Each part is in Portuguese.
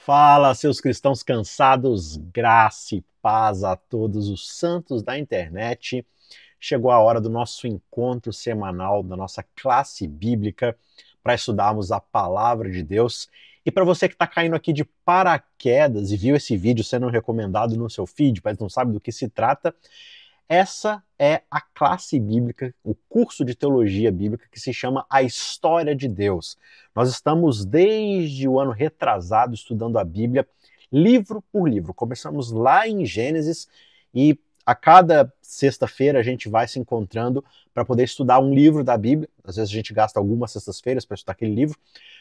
Fala, seus cristãos cansados, graça e paz a todos os santos da internet. Chegou a hora do nosso encontro semanal, da nossa classe bíblica, para estudarmos a palavra de Deus. E para você que está caindo aqui de paraquedas e viu esse vídeo sendo recomendado no seu feed, mas não sabe do que se trata, essa é a classe bíblica, o curso de teologia bíblica que se chama A História de Deus. Nós estamos desde o ano retrasado estudando a Bíblia, livro por livro. Começamos lá em Gênesis e a cada sexta-feira a gente vai se encontrando para poder estudar um livro da Bíblia. Às vezes a gente gasta algumas sextas-feiras para estudar aquele livro,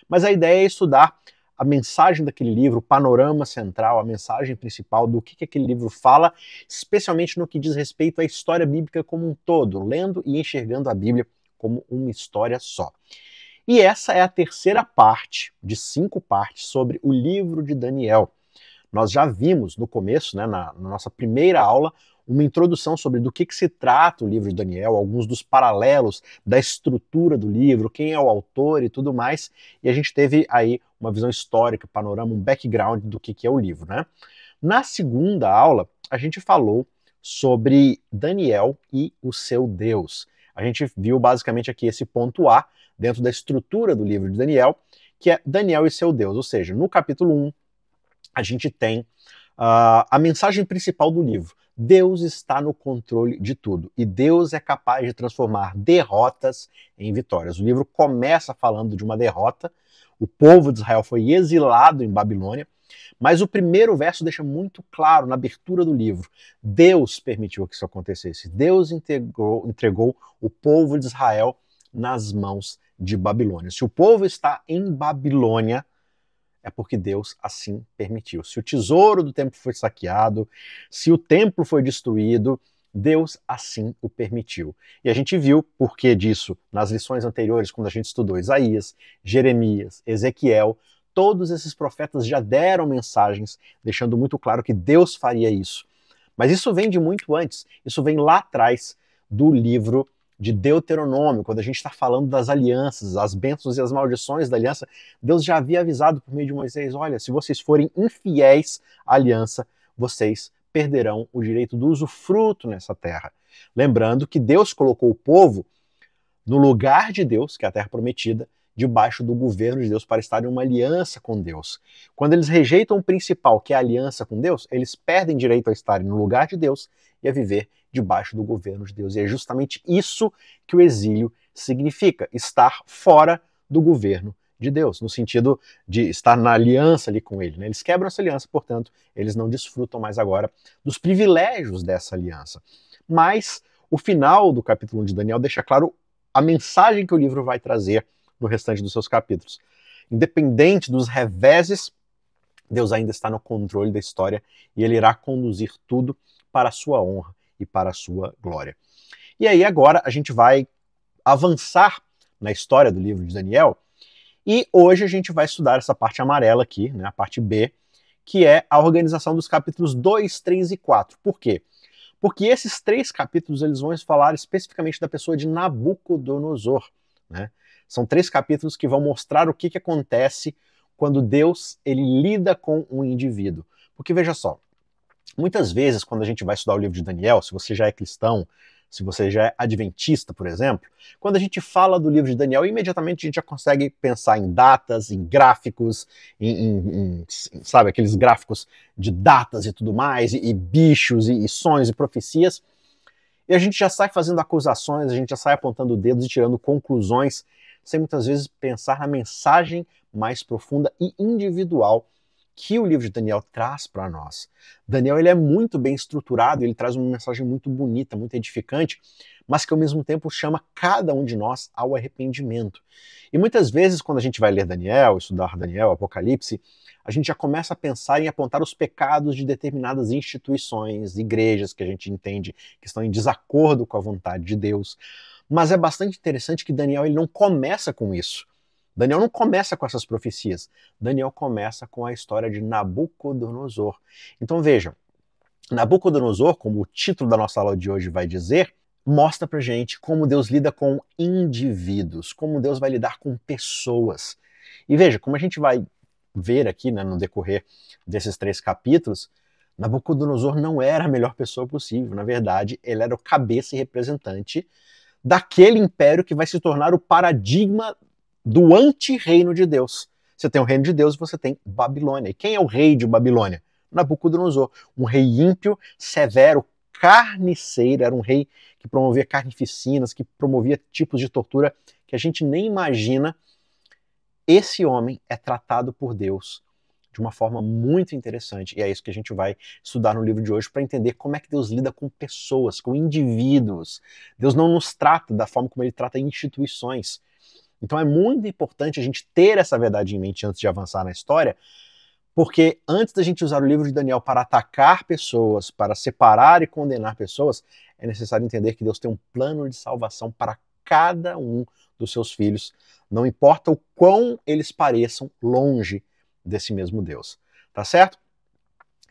mas a ideia é estudar a mensagem daquele livro, o panorama central, a mensagem principal do que aquele livro fala, especialmente no que diz respeito à história bíblica como um todo, lendo e enxergando a Bíblia como uma história só. E essa é a terceira parte de 5 partes sobre o livro de Daniel. Nós já vimos no começo, na nossa primeira aula, uma introdução sobre do que se trata o livro de Daniel, alguns dos paralelos da estrutura do livro, quem é o autor e tudo mais, e a gente teve aí uma visão histórica, panorama, um background do que é o livro, né? Na segunda aula, a gente falou sobre Daniel e o seu Deus. A gente viu basicamente aqui esse ponto A, dentro da estrutura do livro de Daniel, que é Daniel e seu Deus, ou seja, no capítulo 1, a gente tem a mensagem principal do livro. Deus está no controle de tudo e Deus é capaz de transformar derrotas em vitórias. O livro começa falando de uma derrota, o povo de Israel foi exilado em Babilônia, mas o primeiro verso deixa muito claro na abertura do livro, Deus permitiu que isso acontecesse, Deus entregou o povo de Israel nas mãos de Babilônia. Se o povo está em Babilônia, é porque Deus assim permitiu. Se o tesouro do templo foi saqueado, se o templo foi destruído, Deus assim o permitiu. E a gente viu por que disso nas lições anteriores, quando a gente estudou Isaías, Jeremias, Ezequiel. Todos esses profetas já deram mensagens, deixando muito claro que Deus faria isso. Mas isso vem de muito antes. Isso vem lá atrás do livro de Deuteronômio, quando a gente está falando das alianças, as bênçãos e as maldições da aliança, Deus já havia avisado por meio de Moisés, olha, se vocês forem infiéis à aliança, vocês perderão o direito do usufruto nessa terra. Lembrando que Deus colocou o povo no lugar de Deus, que é a terra prometida, debaixo do governo de Deus, para estar em uma aliança com Deus. Quando eles rejeitam o principal, que é a aliança com Deus, eles perdem direito a estarem no lugar de Deus e a viver debaixo do governo de Deus. E é justamente isso que o exílio significa, estar fora do governo de Deus, no sentido de estar na aliança ali com ele. Né? Eles quebram essa aliança, portanto, eles não desfrutam mais agora dos privilégios dessa aliança. Mas o final do capítulo 1 de Daniel deixa claro a mensagem que o livro vai trazer no restante dos seus capítulos. Independente dos reveses, Deus ainda está no controle da história e ele irá conduzir tudo para a sua honra e para a sua glória. E aí agora a gente vai avançar na história do livro de Daniel e hoje a gente vai estudar essa parte amarela aqui, né, a parte B, que é a organização dos capítulos 2, 3 e 4. Por quê? Porque esses 3 capítulos eles vão falar especificamente da pessoa de Nabucodonosor, né? São 3 capítulos que vão mostrar o que acontece quando Deus ele lida com um indivíduo. Porque veja só, muitas vezes quando a gente vai estudar o livro de Daniel, se você já é cristão, se você já é adventista, por exemplo, quando a gente fala do livro de Daniel, imediatamente a gente já consegue pensar em datas, em gráficos, sabe, aqueles gráficos de datas e tudo mais, e bichos, e sonhos, e profecias. E a gente já sai fazendo acusações, a gente já sai apontando dedos e tirando conclusões, sem muitas vezes pensar na mensagem mais profunda e individual que o livro de Daniel traz para nós. Daniel ele é muito bem estruturado, ele traz uma mensagem muito bonita, muito edificante, mas que ao mesmo tempo chama cada um de nós ao arrependimento. E muitas vezes quando a gente vai ler Daniel, estudar Daniel, Apocalipse, a gente já começa a pensar em apontar os pecados de determinadas instituições, igrejas que a gente entende que estão em desacordo com a vontade de Deus. Mas é bastante interessante que Daniel ele não começa com isso. Daniel não começa com essas profecias. Daniel começa com a história de Nabucodonosor. Então vejam, Nabucodonosor, como o título da nossa aula de hoje vai dizer, mostra pra gente como Deus lida com indivíduos, como Deus vai lidar com pessoas. E veja, como a gente vai ver aqui, né, no decorrer desses 3 capítulos, Nabucodonosor não era a melhor pessoa possível. Na verdade, ele era o cabeça e representante daquele império que vai se tornar o paradigma do anti-reino de Deus. Você tem o reino de Deus e você tem Babilônia. E quem é o rei de Babilônia? Nabucodonosor. Um rei ímpio, severo, carniceiro, era um rei que promovia carnificinas, que promovia tipos de tortura que a gente nem imagina. Esse homem é tratado por Deus de uma forma muito interessante, e é isso que a gente vai estudar no livro de hoje para entender como é que Deus lida com pessoas, com indivíduos. Deus não nos trata da forma como ele trata instituições. Então é muito importante a gente ter essa verdade em mente antes de avançar na história, porque antes da gente usar o livro de Daniel para atacar pessoas, para separar e condenar pessoas, é necessário entender que Deus tem um plano de salvação para cada um dos seus filhos, não importa o quão eles pareçam longe desse mesmo Deus. Tá certo?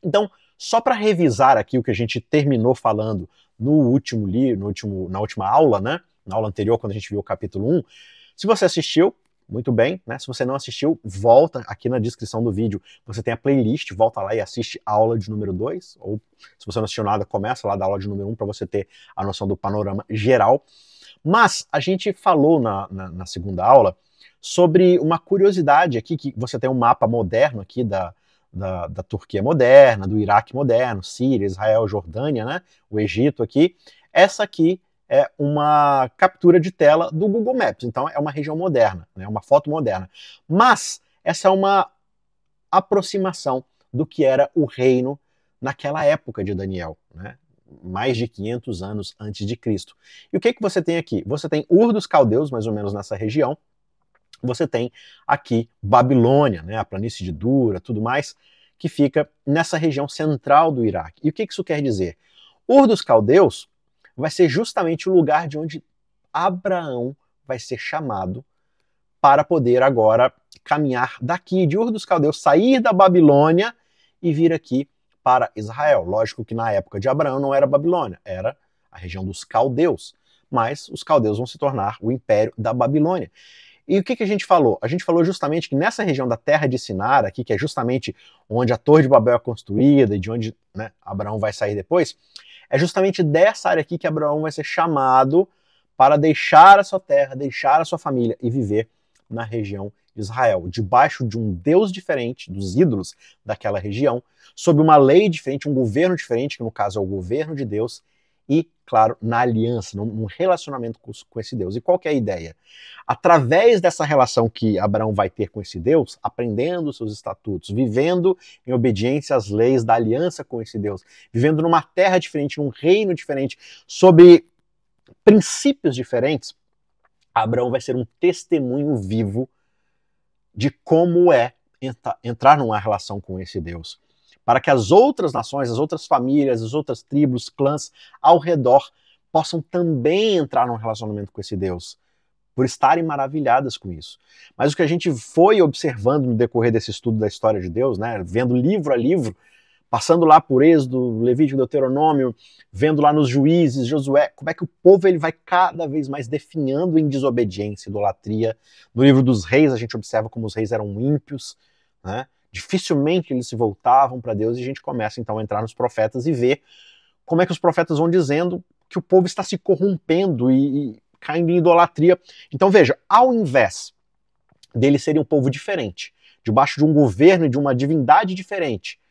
Então, só para revisar aqui o que a gente terminou falando no último livro, na última aula, né? Na aula anterior, quando a gente viu o capítulo 1, se você assistiu, muito bem, né? Se você não assistiu, volta aqui na descrição do vídeo. Você tem a playlist, volta lá e assiste a aula de número 2, ou se você não assistiu nada, começa lá da aula de número 1 para você ter a noção do panorama geral. Mas a gente falou na segunda aula sobre uma curiosidade aqui, que você tem um mapa moderno aqui da Turquia moderna, do Iraque moderno, Síria, Israel, Jordânia, né? O Egito aqui. Essa aqui é uma captura de tela do Google Maps, então é uma região moderna, né? Uma foto moderna. Mas essa é uma aproximação do que era o reino naquela época de Daniel, né? Mais de 500 anos antes de Cristo. E o que você tem aqui? Você tem Ur dos Caldeus, mais ou menos nessa região. Você tem aqui Babilônia, né, a planície de Dura, tudo mais, que fica nessa região central do Iraque. E o que isso quer dizer? Ur dos Caldeus vai ser justamente o lugar de onde Abraão vai ser chamado para poder agora caminhar daqui de Ur dos Caldeus, sair da Babilônia e vir aqui para Israel. Lógico que na época de Abraão não era Babilônia, era a região dos caldeus, mas os caldeus vão se tornar o império da Babilônia. E o que a gente falou? A gente falou justamente que nessa região da terra de Sinar, aqui, que é justamente onde a Torre de Babel é construída e de onde, né, Abraão vai sair depois, é justamente dessa área aqui que Abraão vai ser chamado para deixar a sua terra, deixar a sua família e viver na região de Israel, debaixo de um Deus diferente, dos ídolos daquela região, sob uma lei diferente, um governo diferente, que no caso é o governo de Deus, e, claro, na aliança, num relacionamento com esse Deus. E qual que é a ideia? Através dessa relação que Abraão vai ter com esse Deus, aprendendo os seus estatutos, vivendo em obediência às leis da aliança com esse Deus, vivendo numa terra diferente, num reino diferente, sob princípios diferentes, Abraão vai ser um testemunho vivo de como é entrar numa relação com esse Deus, para que as outras nações, as outras famílias, as outras tribos, clãs ao redor possam também entrar num relacionamento com esse Deus, por estarem maravilhadas com isso. Mas o que a gente foi observando no decorrer desse estudo da história de Deus, né, vendo livro a livro, passando lá por Êxodo, Levítico, Deuteronômio, vendo lá nos Juízes, Josué, como é que o povo ele vai cada vez mais definhando em desobediência, idolatria. No livro dos Reis a gente observa como os reis eram ímpios, né? Dificilmente eles se voltavam para Deus, e a gente começa então a entrar nos profetas e ver como é que os profetas vão dizendo que o povo está se corrompendo e caindo em idolatria. Então veja, ao invés deles serem um povo diferente, debaixo de um governo e de uma divindade diferente,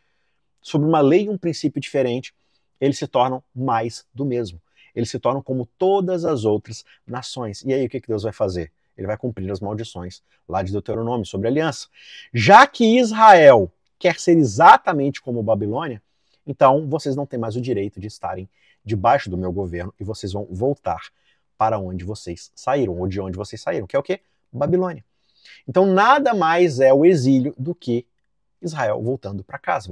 sob uma lei e um princípio diferente, eles se tornam mais do mesmo. Eles se tornam como todas as outras nações. E aí o que Deus vai fazer? Ele vai cumprir as maldições lá de Deuteronômio sobre a aliança. Já que Israel quer ser exatamente como Babilônia, então vocês não têm mais o direito de estarem debaixo do meu governo e vocês vão voltar para onde vocês saíram, ou de onde vocês saíram, que é o quê? Babilônia. Então nada mais é o exílio do que Israel voltando para casa,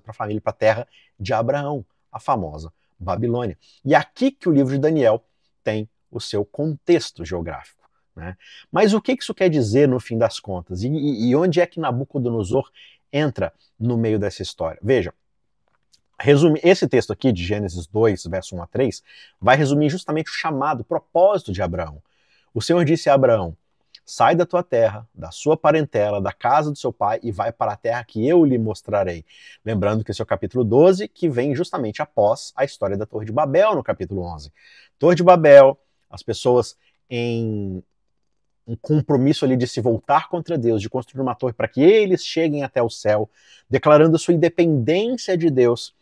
para a família, para a terra de Abraão, a famosa Babilônia. E aqui que o livro de Daniel tem o seu contexto geográfico, né? Mas o que isso quer dizer no fim das contas? E onde é que Nabucodonosor entra no meio dessa história? Veja, esse texto aqui de Gênesis 2, verso 1 a 3, vai resumir justamente o chamado, o propósito de Abraão. O Senhor disse a Abraão: sai da tua terra, da sua parentela, da casa do seu pai e vai para a terra que eu lhe mostrarei. Lembrando que esse é o capítulo 12, que vem justamente após a história da Torre de Babel, no capítulo 11. Torre de Babel, as pessoas em um compromisso ali de se voltar contra Deus, de construir uma torre para que eles cheguem até o céu, declarando a sua independência de Deus,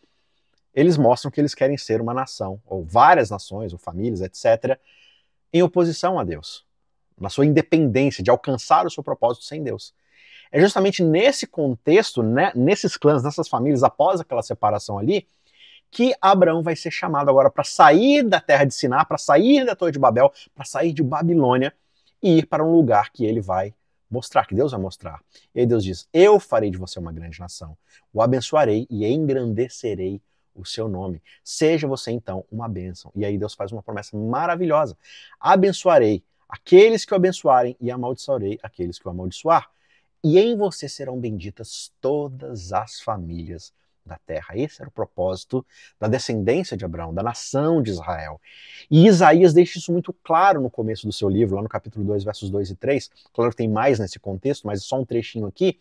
eles mostram que eles querem ser uma nação, ou várias nações, ou famílias, etc., em oposição a Deus, na sua independência de alcançar o seu propósito sem Deus. É justamente nesse contexto, né, nesses clãs, nessas famílias, após aquela separação ali, que Abraão vai ser chamado agora para sair da terra de Siná, para sair da Torre de Babel, para sair de Babilônia e ir para um lugar que ele vai mostrar, que Deus vai mostrar. E aí Deus diz: eu farei de você uma grande nação, o abençoarei e engrandecerei o seu nome. Seja você então uma bênção. E aí Deus faz uma promessa maravilhosa: abençoarei aqueles que o abençoarem e amaldiçoarei aqueles que o amaldiçoar. E em você serão benditas todas as famílias da terra. Esse era o propósito da descendência de Abraão, da nação de Israel. E Isaías deixa isso muito claro no começo do seu livro, lá no capítulo 2, versos 2 e 3. Claro que tem mais nesse contexto, mas só um trechinho aqui,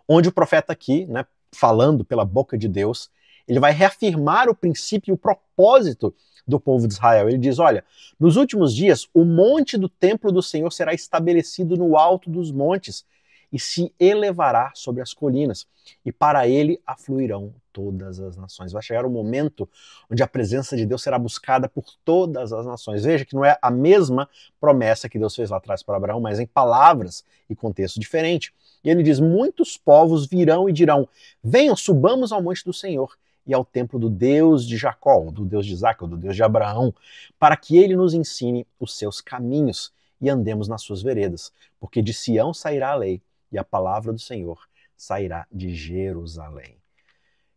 onde o profeta aqui, né, falando pela boca de Deus, ele vai reafirmar o princípio e o propósito do povo de Israel. Ele diz: olha, nos últimos dias o monte do templo do Senhor será estabelecido no alto dos montes e se elevará sobre as colinas, e para ele afluirão todas as nações. Vai chegar um momento onde a presença de Deus será buscada por todas as nações. Veja que não é a mesma promessa que Deus fez lá atrás para Abraão, mas em palavras e contexto diferente. E ele diz: muitos povos virão e dirão: venham, subamos ao monte do Senhor e ao templo do Deus de Jacó, ou do Deus de Isaac, ou do Deus de Abraão, para que ele nos ensine os seus caminhos e andemos nas suas veredas, porque de Sião sairá a lei e a palavra do Senhor sairá de Jerusalém.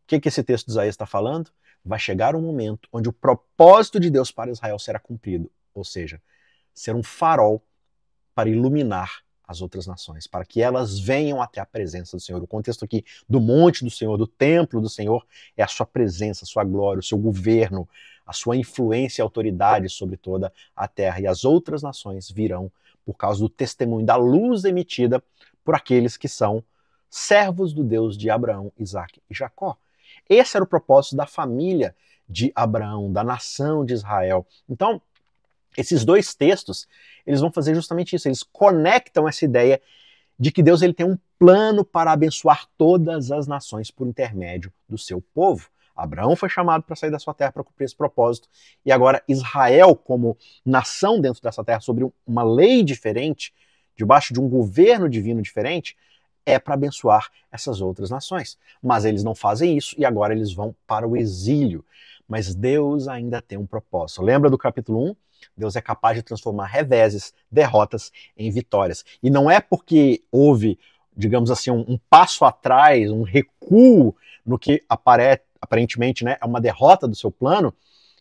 O que esse texto de Isaías está falando? Vai chegar um momento onde o propósito de Deus para Israel será cumprido, ou seja, ser um farol para iluminar as outras nações, para que elas venham até a presença do Senhor. O contexto aqui do monte do Senhor, do templo do Senhor, é a sua presença, a sua glória, o seu governo, a sua influência e autoridade sobre toda a terra. E as outras nações virão por causa do testemunho da luz emitida por aqueles que são servos do Deus de Abraão, Isaque e Jacó. Esse era o propósito da família de Abraão, da nação de Israel. Então, esses dois textos, eles vão fazer justamente isso. Eles conectam essa ideia de que Deus ele tem um plano para abençoar todas as nações por intermédio do seu povo. Abraão foi chamado para sair da sua terra para cumprir esse propósito. E agora Israel, como nação dentro dessa terra, sobre uma lei diferente, debaixo de um governo divino diferente, é para abençoar essas outras nações. Mas eles não fazem isso e agora eles vão para o exílio. Mas Deus ainda tem um propósito. Lembra do capítulo 1? Deus é capaz de transformar reveses, derrotas em vitórias. E não é porque houve, digamos assim, um passo atrás, um recuo no que aparentemente, né, é uma derrota do seu plano,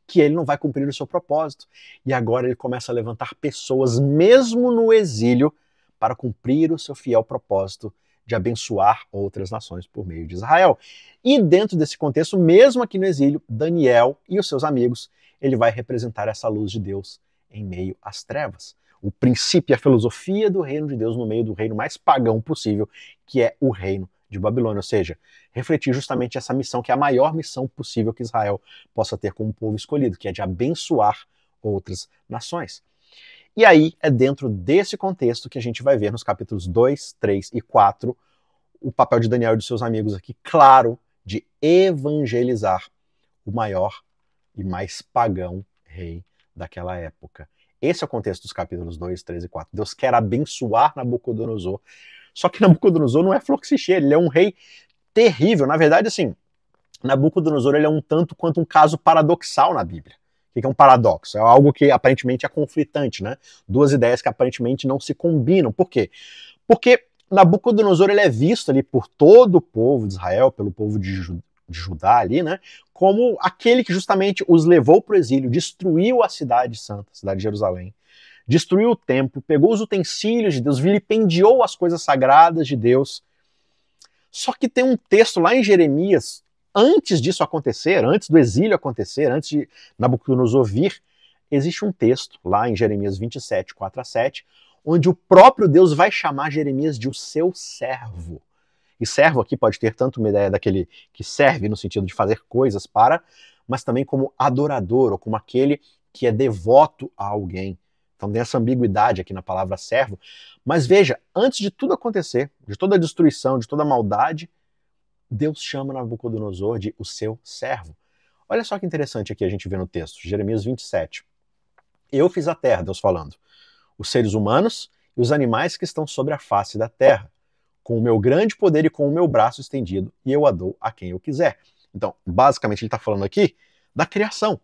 que ele não vai cumprir o seu propósito. E agora ele começa a levantar pessoas, mesmo no exílio, para cumprir o seu fiel propósito de abençoar outras nações por meio de Israel. E dentro desse contexto, mesmo aqui no exílio, Daniel e os seus amigos, ele vai representar essa luz de Deus em meio às trevas. O princípio e a filosofia do reino de Deus no meio do reino mais pagão possível, que é o reino de Babilônia. Ou seja, refletir justamente essa missão, que é a maior missão possível que Israel possa ter como povo escolhido, que é de abençoar outras nações. E aí é dentro desse contexto que a gente vai ver nos capítulos 2, 3 e 4 o papel de Daniel e de seus amigos aqui, claro, de evangelizar o maior e mais pagão rei daquela época. Esse é o contexto dos capítulos 2, 3 e 4. Deus quer abençoar Nabucodonosor. Só que Nabucodonosor não é flor que se cheire, ele é um rei terrível. Na verdade, assim, Nabucodonosor ele é um tanto quanto um caso paradoxal na Bíblia. O que é um paradoxo? É algo que aparentemente é conflitante, né? Duas ideias que aparentemente não se combinam. Por quê? Porque Nabucodonosor ele é visto ali por todo o povo de Israel, pelo povo de Judá ali, né? Como aquele que justamente os levou para o exílio, destruiu a cidade santa, a cidade de Jerusalém, destruiu o templo, pegou os utensílios de Deus, vilipendiou as coisas sagradas de Deus. Só que tem um texto lá em Jeremias, antes disso acontecer, antes do exílio acontecer, antes de Nabucodonosor vir, existe um texto lá em Jeremias 27, 4 a 7, onde o próprio Deus vai chamar Jeremias de o seu servo. E servo aqui pode ter tanto uma ideia daquele que serve no sentido de fazer coisas para, mas também como adorador, ou como aquele que é devoto a alguém. Então tem essa ambiguidade aqui na palavra servo. Mas veja, antes de tudo acontecer, de toda a destruição, de toda a maldade, Deus chama Nabucodonosor de o seu servo. Olha só que interessante aqui a gente vê no texto, Jeremias 27. Eu fiz a terra, Deus falando, os seres humanos e os animais que estão sobre a face da terra, com o meu grande poder e com o meu braço estendido, e eu a dou a quem eu quiser. Então, basicamente ele está falando aqui da criação.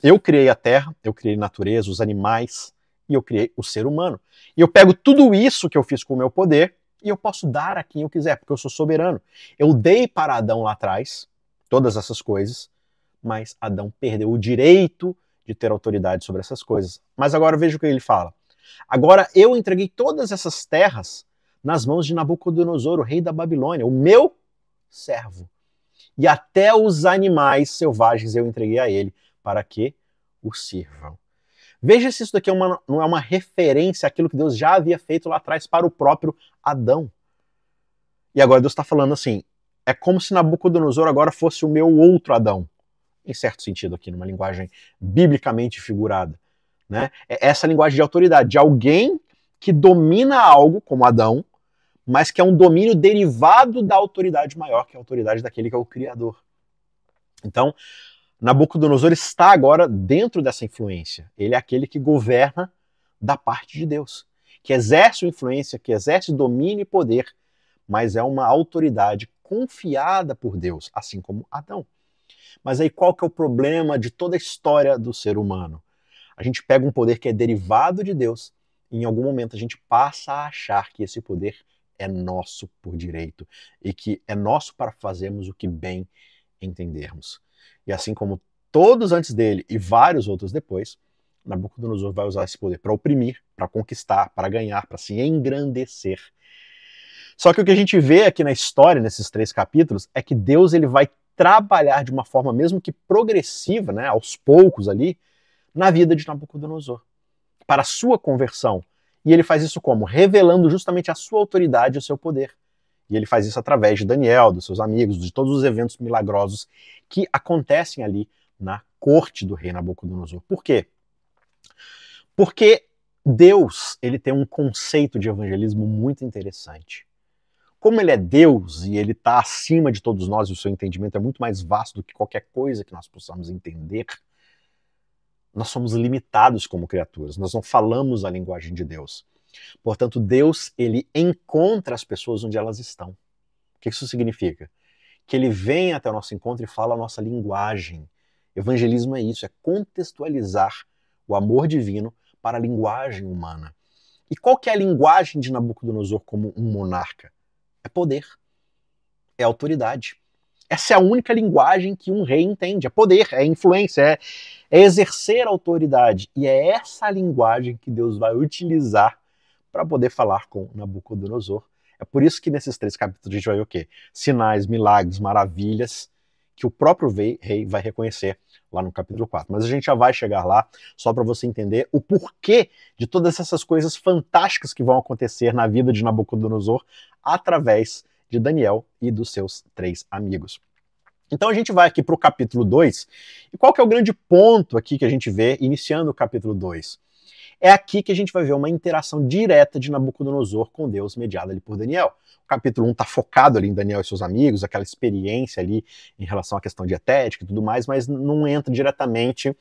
Eu criei a terra, eu criei a natureza, os animais, e eu criei o ser humano. E eu pego tudo isso que eu fiz com o meu poder e eu posso dar a quem eu quiser, porque eu sou soberano. Eu dei para Adão lá atrás todas essas coisas, mas Adão perdeu o direito de ter autoridade sobre essas coisas. Mas agora veja o que ele fala. Agora eu entreguei todas essas terras nas mãos de Nabucodonosor, o rei da Babilônia, o meu servo. E até os animais selvagens eu entreguei a ele, para que o sirvam. Veja se isso daqui não é uma referência àquilo que Deus já havia feito lá atrás para o próprio Adão. E agora Deus está falando assim, é como se Nabucodonosor agora fosse o meu outro Adão. Em certo sentido aqui, numa linguagem biblicamente figurada. Né? É essa linguagem de autoridade, de alguém que domina algo, como Adão, mas que é um domínio derivado da autoridade maior, que é a autoridade daquele que é o Criador. Então, Nabucodonosor está agora dentro dessa influência. Ele é aquele que governa da parte de Deus, que exerce influência, que exerce domínio e poder, mas é uma autoridade confiada por Deus, assim como Adão. Mas aí qual que é o problema de toda a história do ser humano? A gente pega um poder que é derivado de Deus e em algum momento a gente passa a achar que esse poder é nosso por direito e que é nosso para fazermos o que bem entendermos. E assim como todos antes dele e vários outros depois, Nabucodonosor vai usar esse poder para oprimir, para conquistar, para ganhar, para se engrandecer. Só que o que a gente vê aqui na história, nesses 3 capítulos, é que Deus ele vai trabalhar de uma forma mesmo que progressiva, né, aos poucos ali, na vida de Nabucodonosor, para a sua conversão. E ele faz isso como? Revelando justamente a sua autoridade e o seu poder. E ele faz isso através de Daniel, dos seus amigos, de todos os eventos milagrosos que acontecem ali na corte do rei Nabucodonosor. Por quê? Porque Deus ele tem um conceito de evangelismo muito interessante. Como ele é Deus e ele está acima de todos nós e o seu entendimento é muito mais vasto do que qualquer coisa que nós possamos entender, nós somos limitados como criaturas, nós não falamos a linguagem de Deus. Portanto, Deus ele encontra as pessoas onde elas estão. O que isso significa? Que ele vem até o nosso encontro e fala a nossa linguagem. Evangelismo é isso, é contextualizar o amor divino para a linguagem humana. E qual que é a linguagem de Nabucodonosor como um monarca? É poder, é autoridade. Essa é a única linguagem que um rei entende, é poder, é influência, é exercer autoridade. E é essa linguagem que Deus vai utilizar para poder falar com Nabucodonosor. É por isso que nesses 3 capítulos a gente vai ver o quê? Sinais, milagres, maravilhas, que o próprio rei vai reconhecer lá no capítulo 4. Mas a gente já vai chegar lá, só para você entender o porquê de todas essas coisas fantásticas que vão acontecer na vida de Nabucodonosor através de Daniel e dos seus 3 amigos. Então a gente vai aqui para o capítulo 2, e qual que é o grande ponto aqui que a gente vê iniciando o capítulo 2? É aqui que a gente vai ver uma interação direta de Nabucodonosor com Deus, mediada ali por Daniel. O capítulo 1 está focado ali em Daniel e seus amigos, aquela experiência ali em relação à questão dietética e tudo mais, mas não entra diretamente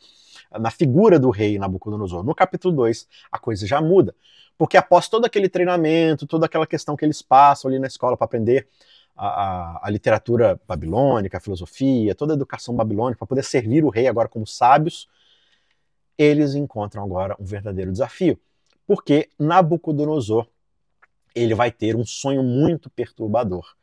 na figura do rei Nabucodonosor. No capítulo 2, a coisa já muda, porque após todo aquele treinamento, toda aquela questão que eles passam ali na escola para aprender a literatura babilônica, a filosofia, toda a educação babilônica, para poder servir o rei agora como sábios, eles encontram agora um verdadeiro desafio, porque Nabucodonosor ele vai ter um sonho muito perturbador.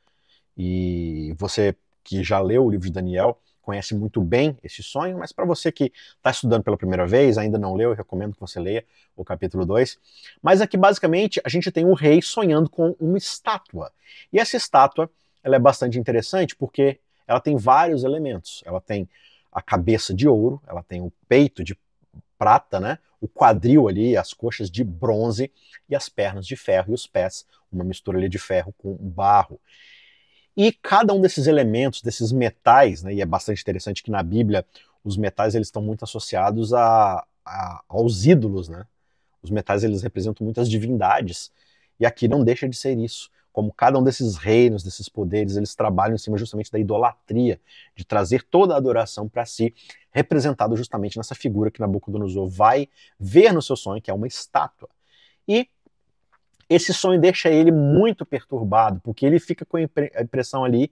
E você que já leu o livro de Daniel conhece muito bem esse sonho, mas para você que está estudando pela primeira vez, ainda não leu, eu recomendo que você leia o capítulo 2. Mas aqui basicamente a gente tem um rei sonhando com uma estátua. E essa estátua ela é bastante interessante porque ela tem vários elementos. Ela tem a cabeça de ouro, ela tem o peito de prata, né? o quadril ali, as coxas de bronze e as pernas de ferro e os pés, uma mistura ali de ferro com barro. E cada um desses elementos, desses metais, né, e é bastante interessante que na Bíblia os metais eles estão muito associados aos ídolos, né? Os metais eles representam muitas divindades, e aqui não deixa de ser isso. Como cada um desses reinos, desses poderes, eles trabalham em cima justamente da idolatria, de trazer toda a adoração para si, representado justamente nessa figura que Nabucodonosor vai ver no seu sonho, que é uma estátua. E esse sonho deixa ele muito perturbado, porque ele fica com a impressão ali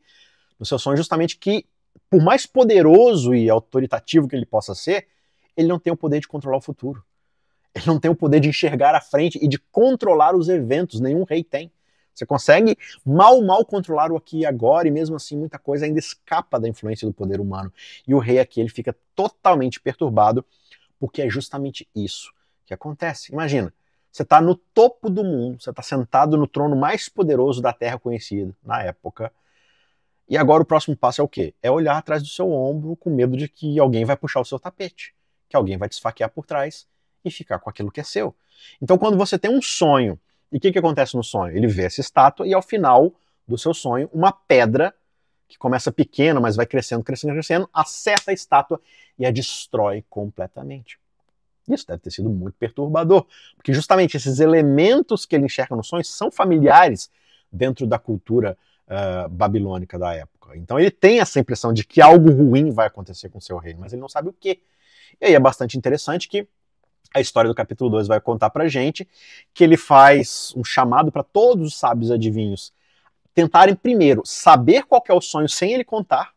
no seu sonho justamente que, por mais poderoso e autoritativo que ele possa ser, ele não tem o poder de controlar o futuro. Ele não tem o poder de enxergar à frente e de controlar os eventos, nenhum rei tem. Você consegue mal controlar o aqui e agora, e mesmo assim muita coisa ainda escapa da influência do poder humano. E o rei aqui ele fica totalmente perturbado, porque é justamente isso que acontece. Imagina, você está no topo do mundo, você está sentado no trono mais poderoso da Terra conhecida na época, e agora o próximo passo é o quê? É olhar atrás do seu ombro com medo de que alguém vai puxar o seu tapete, que alguém vai te esfaquear por trás e ficar com aquilo que é seu. Então quando você tem um sonho, e o que acontece no sonho? Ele vê essa estátua e ao final do seu sonho, uma pedra, que começa pequena, mas vai crescendo, acerta a estátua e a destrói completamente. Isso deve ter sido muito perturbador, porque justamente esses elementos que ele enxerga no sonho são familiares dentro da cultura babilônica da época. Então ele tem essa impressão de que algo ruim vai acontecer com o seu reino, mas ele não sabe o quê. E aí é bastante interessante que a história do capítulo 2 vai contar pra gente que ele faz um chamado para todos os sábios adivinhos tentarem primeiro saber qual é o sonho sem ele contar,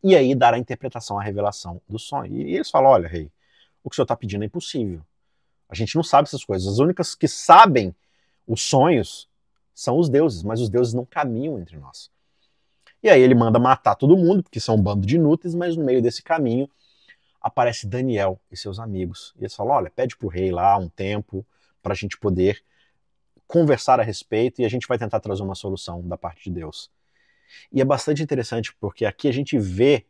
e aí dar a interpretação, a revelação do sonho. E eles falam, olha, rei, o que o senhor está pedindo é impossível. A gente não sabe essas coisas. As únicas que sabem os sonhos são os deuses, mas os deuses não caminham entre nós. E aí ele manda matar todo mundo, porque são um bando de inúteis, mas no meio desse caminho aparece Daniel e seus amigos. E eles falam, olha, pede pro rei lá um tempo para a gente poder conversar a respeito e a gente vai tentar trazer uma solução da parte de Deus. E é bastante interessante porque aqui a gente vê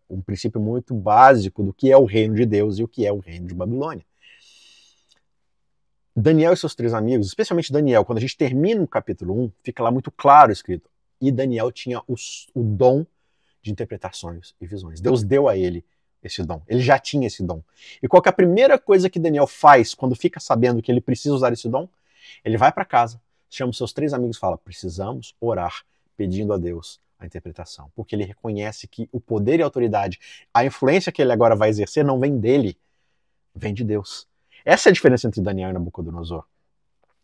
um princípio muito básico do que é o reino de Deus e o que é o reino de Babilônia. Daniel e seus 3 amigos, especialmente Daniel, quando a gente termina o capítulo 1, fica lá muito claro escrito. E Daniel tinha o dom de interpretar sonhos e visões. Deus deu a ele esse dom. Ele já tinha esse dom. E qual que é a primeira coisa que Daniel faz quando fica sabendo que ele precisa usar esse dom? Ele vai para casa, chama os seus 3 amigos e fala, precisamos orar pedindo a Deus a interpretação. Porque ele reconhece que o poder e a autoridade, a influência que ele agora vai exercer não vem dele, vem de Deus. Essa é a diferença entre Daniel e Nabucodonosor.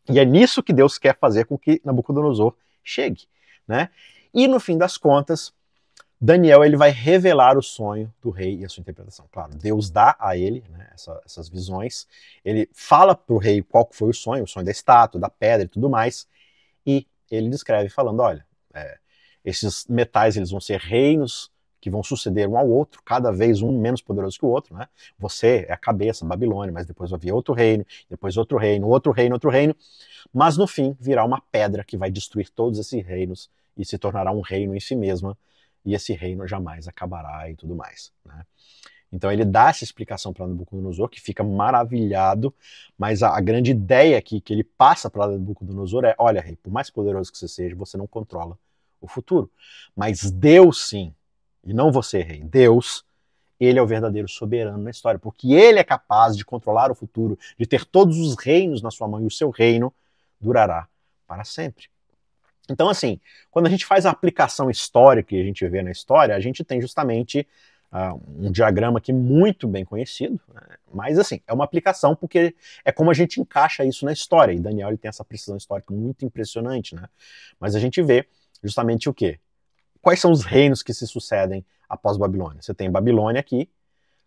E é nisso que Deus quer fazer com que Nabucodonosor chegue, né? E no fim das contas, Daniel ele vai revelar o sonho do rei e a sua interpretação. Claro, Deus dá a ele, né, essas visões. Ele fala para o rei qual foi o sonho da estátua, da pedra e tudo mais. E ele descreve falando, olha, esses metais eles vão ser reinos que vão suceder um ao outro, cada vez um menos poderoso que o outro, né? Você é a cabeça, Babilônia, mas depois vai vir outro reino, depois outro reino, outro reino, outro reino, mas no fim virá uma pedra que vai destruir todos esses reinos e se tornará um reino em si mesma, e esse reino jamais acabará e tudo mais, né? Então ele dá essa explicação para Nabucodonosor, que fica maravilhado, mas a grande ideia aqui que ele passa para Nabucodonosor é, olha, rei, por mais poderoso que você seja, você não controla o futuro, mas Deus sim, e não você, rei, Deus, ele é o verdadeiro soberano na história, porque ele é capaz de controlar o futuro, de ter todos os reinos na sua mão, e o seu reino durará para sempre. Então, assim, quando a gente faz a aplicação histórica que a gente vê na história, a gente tem justamente um diagrama aqui muito bem conhecido, né? Mas, assim, é uma aplicação porque é como a gente encaixa isso na história, e Daniel ele tem essa precisão histórica muito impressionante, né? Mas a gente vê justamente o quê? Quais são os reinos que se sucedem após Babilônia? Você tem Babilônia aqui,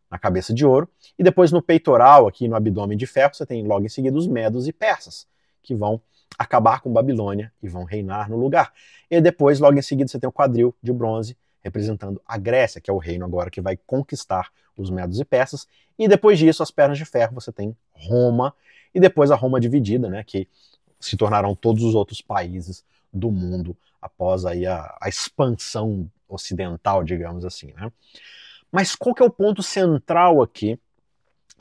na cabeça de ouro, e depois no peitoral, aqui no abdômen de ferro, você tem logo em seguida os medos e persas, que vão acabar com Babilônia e vão reinar no lugar. E depois, logo em seguida, você tem o quadril de bronze, representando a Grécia, que é o reino agora que vai conquistar os medos e persas. E depois disso, as pernas de ferro, você tem Roma, e depois a Roma dividida, né, que se tornarão todos os outros países do mundo após aí a expansão ocidental, digamos assim, né? Mas qual que é o ponto central aqui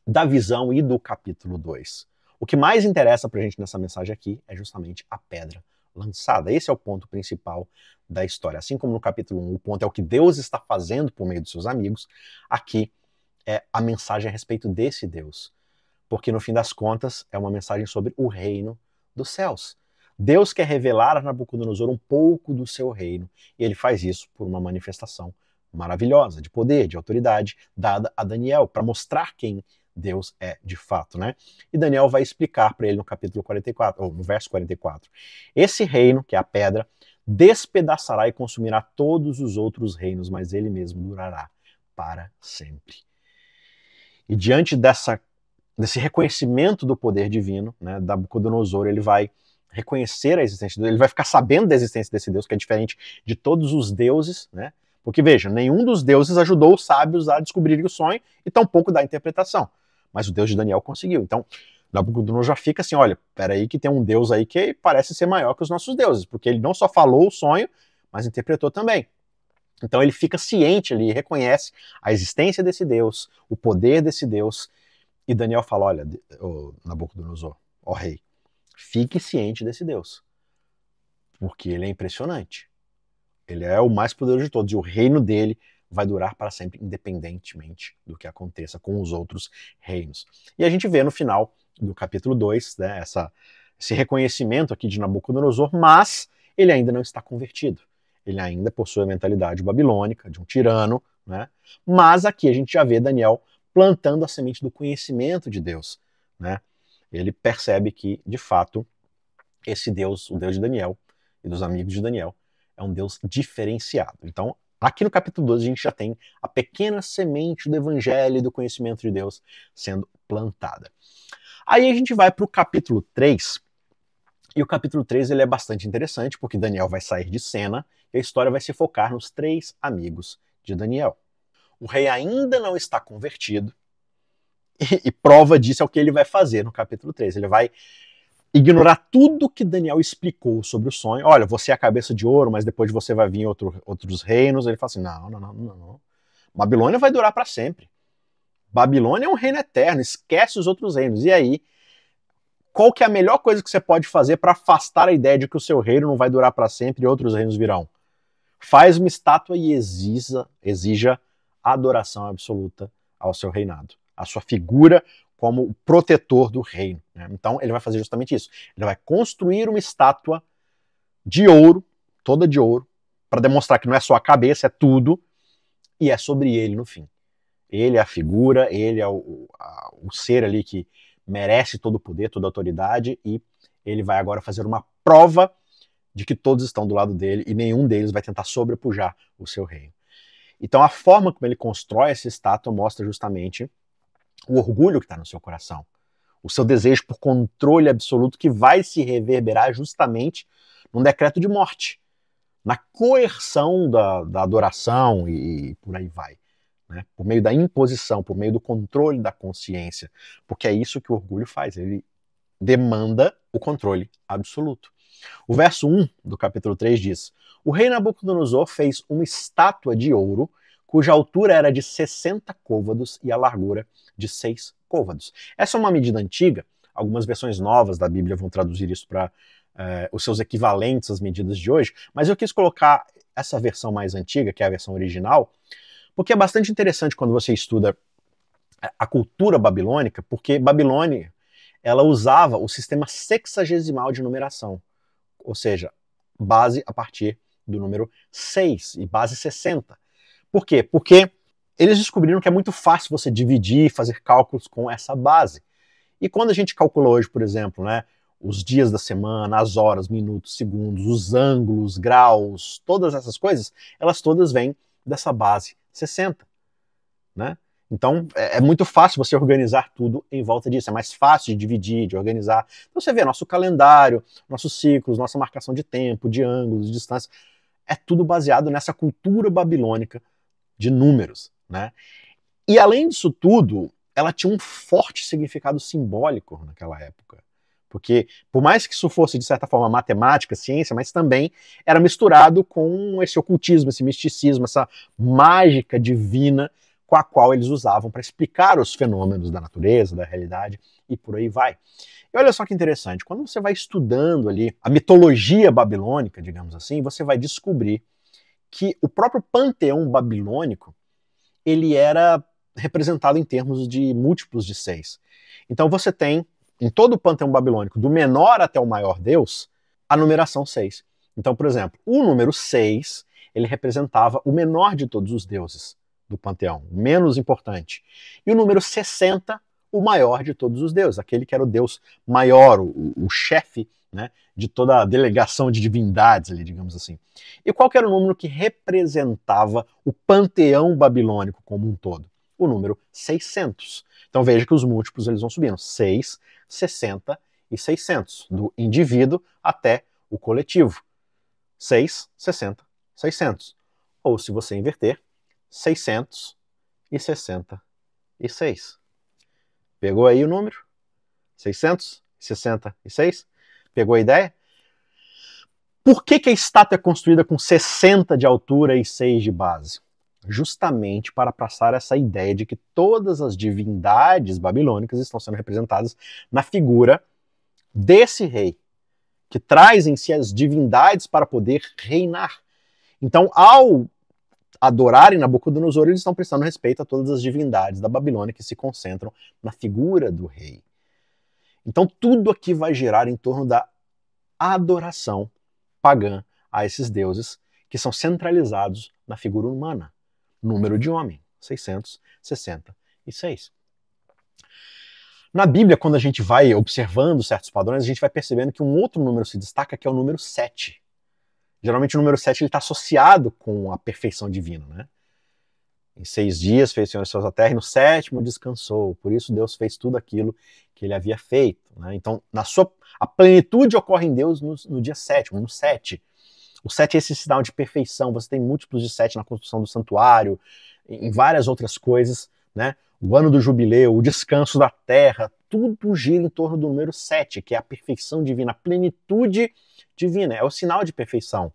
da visão e do capítulo 2. O que mais interessa pra gente nessa mensagem aqui é justamente a pedra lançada. Esse é o ponto principal da história. Assim como no capítulo 1, o ponto é o que Deus está fazendo por meio dos seus amigos, aqui é a mensagem a respeito desse Deus. Porque no fim das contas é uma mensagem sobre o reino dos céus. Deus quer revelar a Nabucodonosor um pouco do seu reino, e ele faz isso por uma manifestação maravilhosa, de poder, de autoridade, dada a Daniel, para mostrar quem Deus é de fato, né? E Daniel vai explicar para ele no capítulo 44, ou no verso 44. Esse reino, que é a pedra, despedaçará e consumirá todos os outros reinos, mas ele mesmo durará para sempre. E diante desse reconhecimento do poder divino, né, Nabucodonosor, ele vai reconhecer a existência de Deus, ele vai ficar sabendo da existência desse Deus, que é diferente de todos os deuses, né? Porque veja, nenhum dos deuses ajudou os sábios a descobrirem o sonho e tampouco da interpretação. Mas o Deus de Daniel conseguiu. Então, Nabucodonosor já fica assim, olha, peraí que tem um Deus aí que parece ser maior que os nossos deuses, porque ele não só falou o sonho, mas interpretou também. Então ele fica ciente ali, reconhece a existência desse Deus, o poder desse Deus, e Daniel fala, olha, Nabucodonosor, ó rei, fique ciente desse Deus, porque ele é impressionante. Ele é o mais poderoso de todos, e o reino dele vai durar para sempre, independentemente do que aconteça com os outros reinos. E a gente vê no final do capítulo 2, né, esse reconhecimento aqui de Nabucodonosor, mas ele ainda não está convertido. Ele ainda possui a mentalidade babilônica, de um tirano, né? Mas aqui a gente já vê Daniel plantando a semente do conhecimento de Deus, né? Ele percebe que, de fato, esse Deus, o Deus de Daniel e dos amigos de Daniel, é um Deus diferenciado. Então, aqui no capítulo 12, a gente já tem a pequena semente do evangelho e do conhecimento de Deus sendo plantada. Aí a gente vai para o capítulo 3, e o capítulo 3 ele é bastante interessante, porque Daniel vai sair de cena, e a história vai se focar nos 3 amigos de Daniel. O rei ainda não está convertido, e prova disso é o que ele vai fazer no capítulo 3. Ele vai ignorar tudo que Daniel explicou sobre o sonho. Olha, você é a cabeça de ouro, mas depois de você vai vir outros reinos. Ele fala assim, não. Babilônia vai durar para sempre. Babilônia é um reino eterno, esquece os outros reinos. E aí, qual que é a melhor coisa que você pode fazer para afastar a ideia de que o seu reino não vai durar para sempre e outros reinos virão? Faz uma estátua e exija adoração absoluta ao seu reinado. A sua figura como o protetor do reino, né? Então ele vai fazer justamente isso. Ele vai construir uma estátua de ouro, toda de ouro, para demonstrar que não é só a cabeça, é tudo, e é sobre ele no fim. Ele é a figura, ele é o ser ali que merece todo o poder, toda a autoridade, e ele vai agora fazer uma prova de que todos estão do lado dele e nenhum deles vai tentar sobrepujar o seu reino. Então a forma como ele constrói essa estátua mostra justamente o orgulho que está no seu coração, o seu desejo por controle absoluto que vai se reverberar justamente num decreto de morte, na coerção da adoração e por aí vai. Né? Por meio da imposição, por meio do controle da consciência, porque é isso que o orgulho faz, ele demanda o controle absoluto. O verso 1 do capítulo 3 diz: o rei Nabucodonosor fez uma estátua de ouro, cuja altura era de 60 côvados e a largura de 6 côvados. Essa é uma medida antiga, algumas versões novas da Bíblia vão traduzir isso para os seus equivalentes às medidas de hoje, mas eu quis colocar essa versão mais antiga, que é a versão original, porque é bastante interessante quando você estuda a cultura babilônica, porque Babilônia ela usava o sistema sexagesimal de numeração, ou seja, base a partir do número 6 e base 60. Por quê? Porque eles descobriram que é muito fácil você dividir e fazer cálculos com essa base. E quando a gente calcula hoje, por exemplo, né, os dias da semana, as horas, minutos, segundos, os ângulos, graus, todas essas coisas, elas todas vêm dessa base 60, né? Então é muito fácil você organizar tudo em volta disso, é mais fácil de dividir, de organizar. Então você vê nosso calendário, nossos ciclos, nossa marcação de tempo, de ângulos, de distância, é tudo baseado nessa cultura babilônica de números, né? E além disso tudo, ela tinha um forte significado simbólico naquela época. Porque, por mais que isso fosse, de certa forma, matemática, ciência, mas também era misturado com esse ocultismo, esse misticismo, essa mágica divina com a qual eles usavam para explicar os fenômenos da natureza, da realidade e por aí vai. E olha só que interessante, quando você vai estudando ali a mitologia babilônica, digamos assim, você vai descobrir que o próprio panteão babilônico, ele era representado em termos de múltiplos de 6. Então você tem, em todo o panteão babilônico, do menor até o maior deus, a numeração 6. Então, por exemplo, o número 6, ele representava o menor de todos os deuses do panteão, o menos importante. E o número 60, o maior de todos os deuses, aquele que era o deus maior, o chefe, né, de toda a delegação de divindades ali, digamos assim. E qual que era o número que representava o panteão babilônico como um todo? O número 600. Então veja que os múltiplos eles vão subindo, 6, 60 e 600, do indivíduo até o coletivo. 6, 60, 600. Ou se você inverter, 666. Pegou aí o número? 666? Pegou a ideia? Por que a estátua é construída com 60 de altura e 6 de base? Justamente para passar essa ideia de que todas as divindades babilônicas estão sendo representadas na figura desse rei, que traz em si as divindades para poder reinar. Então, ao adorarem Nabucodonosor, eles estão prestando respeito a todas as divindades da Babilônia que se concentram na figura do rei. Então, tudo aqui vai girar em torno da adoração pagã a esses deuses que são centralizados na figura humana. Número de homem, 666. Na Bíblia, quando a gente vai observando certos padrões, a gente vai percebendo que um outro número se destaca, que é o número 7. Geralmente o número 7 está associado com a perfeição divina, né? Em 6 dias fez o Senhor os céus e a terra, e no 7º descansou. Por isso Deus fez tudo aquilo que ele havia feito, né? Então, a plenitude ocorre em Deus no dia 7º, no 7. O 7 é esse sinal de perfeição. Você tem múltiplos de 7 na construção do santuário, em várias outras coisas, né? O ano do jubileu, o descanso da terra, tudo gira em torno do número 7, que é a perfeição divina, a plenitude divina, é o sinal de perfeição.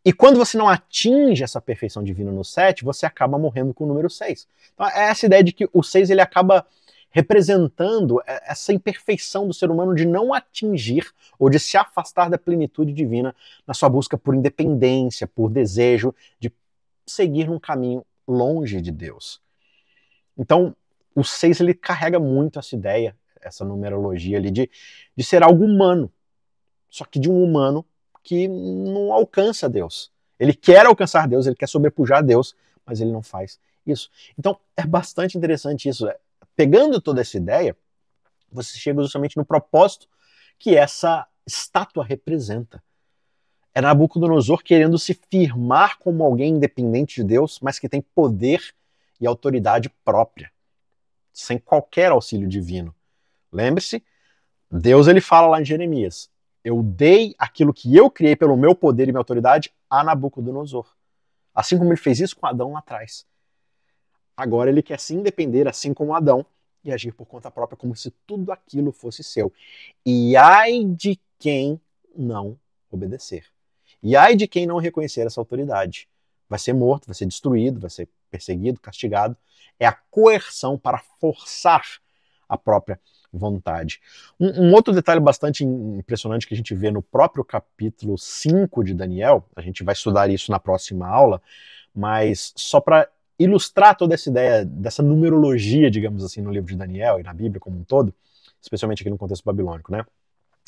E quando você não atinge essa perfeição divina no 7, você acaba morrendo com o número 6. Então é essa ideia de que o 6 ele acaba representando essa imperfeição do ser humano de não atingir ou de se afastar da plenitude divina na sua busca por independência, por desejo de seguir num caminho longe de Deus. Então, o 6 ele carrega muito essa ideia, essa numerologia ali de ser algo humano, só que de um humano que não alcança Deus. Ele quer alcançar Deus, ele quer sobrepujar Deus, mas ele não faz isso. Então, é bastante interessante isso. Pegando toda essa ideia, você chega justamente no propósito que essa estátua representa. É Nabucodonosor querendo se firmar como alguém independente de Deus, mas que tem poder e autoridade própria, sem qualquer auxílio divino. Lembre-se, Deus ele fala lá em Jeremias, eu dei aquilo que eu criei pelo meu poder e minha autoridade a Nabucodonosor. Assim como ele fez isso com Adão lá atrás. Agora ele quer se independer, assim como Adão, e agir por conta própria, como se tudo aquilo fosse seu. E ai de quem não obedecer. E ai de quem não reconhecer essa autoridade. Vai ser morto, vai ser destruído, vai ser perseguido, castigado. É a coerção para forçar a própria vontade. Um outro detalhe bastante impressionante que a gente vê no próprio capítulo 5 de Daniel, a gente vai estudar isso na próxima aula, mas só para ilustrar toda essa ideia dessa numerologia, digamos assim, no livro de Daniel e na Bíblia como um todo, especialmente aqui no contexto babilônico, né?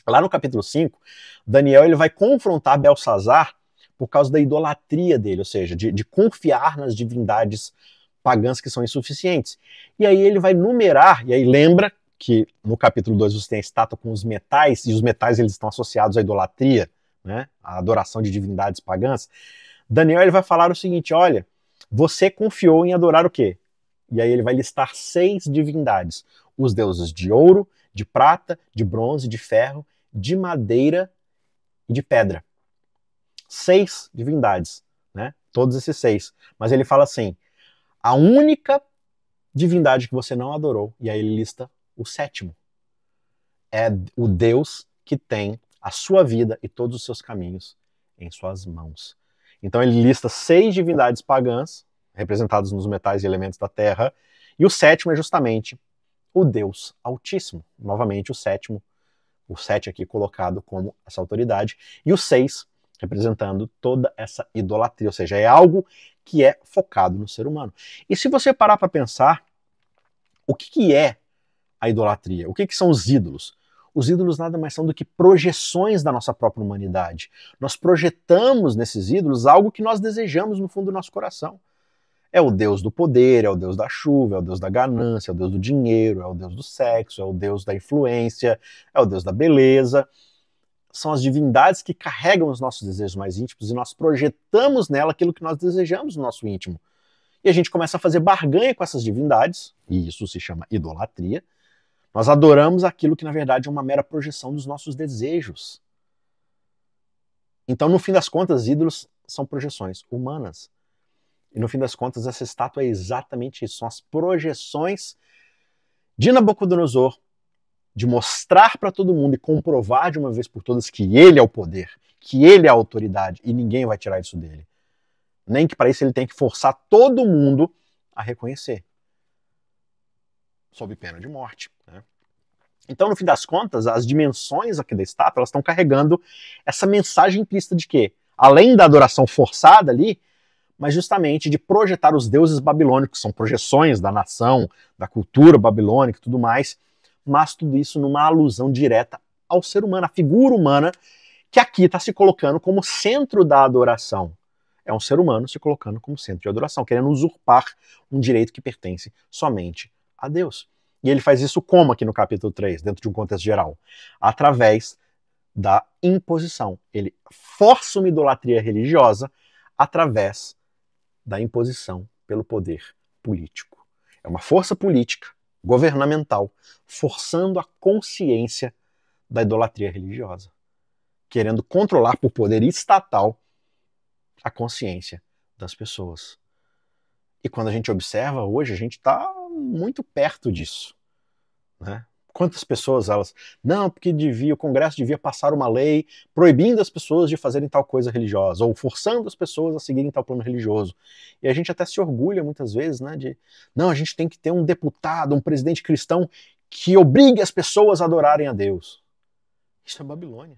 Lá no capítulo 5, Daniel ele vai confrontar Belsazar por causa da idolatria dele, ou seja, de confiar nas divindades pagãs que são insuficientes. E aí ele vai numerar, e aí lembra que no capítulo 2 você tem a estátua com os metais, e os metais eles estão associados à idolatria, né, à adoração de divindades pagãs. Daniel ele vai falar o seguinte, olha, você confiou em adorar o quê? E aí ele vai listar 6 divindades, os deuses de ouro, de prata, de bronze, de ferro, de madeira e de pedra. 6 divindades, né? Todos esses 6. Mas ele fala assim, a única divindade que você não adorou, e aí ele lista o 7º, é o Deus que tem a sua vida e todos os seus caminhos em suas mãos. Então ele lista 6 divindades pagãs, representados nos metais e elementos da terra, e o sétimo é justamente o Deus Altíssimo. Novamente o sétimo, o 7 aqui colocado como essa autoridade, e o 6 representando toda essa idolatria, ou seja, é algo que é focado no ser humano. E se você parar para pensar, o que é a idolatria? O que são os ídolos? Os ídolos nada mais são do que projeções da nossa própria humanidade. Nós projetamos nesses ídolos algo que nós desejamos no fundo do nosso coração. É o Deus do poder, é o Deus da chuva, é o Deus da ganância, é o Deus do dinheiro, é o Deus do sexo, é o Deus da influência, é o Deus da beleza. São as divindades que carregam os nossos desejos mais íntimos e nós projetamos nela aquilo que nós desejamos no nosso íntimo. E a gente começa a fazer barganha com essas divindades, e isso se chama idolatria. Nós adoramos aquilo que na verdade é uma mera projeção dos nossos desejos. Então, no fim das contas, ídolos são projeções humanas. E no fim das contas, essa estátua é exatamente isso. São as projeções de Nabucodonosor de mostrar para todo mundo e comprovar de uma vez por todas que ele é o poder, que ele é a autoridade e ninguém vai tirar isso dele. Nem que para isso ele tenha que forçar todo mundo a reconhecer. Sob pena de morte. Né? Então, no fim das contas, as dimensões aqui da estátua elas estão carregando essa mensagem implícita de que, além da adoração forçada ali, mas justamente de projetar os deuses babilônicos, que são projeções da nação, da cultura babilônica e tudo mais, mas tudo isso numa alusão direta ao ser humano, à figura humana, que aqui está se colocando como centro da adoração. É um ser humano se colocando como centro de adoração, querendo usurpar um direito que pertence somente a Deus. E ele faz isso como aqui no capítulo 3, dentro de um contexto geral? Através da imposição. Ele força uma idolatria religiosa através da imposição pelo poder político. É uma força política, governamental, forçando a consciência da idolatria religiosa, querendo controlar por poder estatal a consciência das pessoas. E quando a gente observa hoje, a gente está muito perto disso. Né? Quantas pessoas elas... Não, porque o Congresso devia passar uma lei proibindo as pessoas de fazerem tal coisa religiosa, ou forçando as pessoas a seguirem tal plano religioso. E a gente até se orgulha muitas vezes, né, de... Não, a gente tem que ter um deputado, um presidente cristão que obrigue as pessoas a adorarem a Deus. Isso é Babilônia.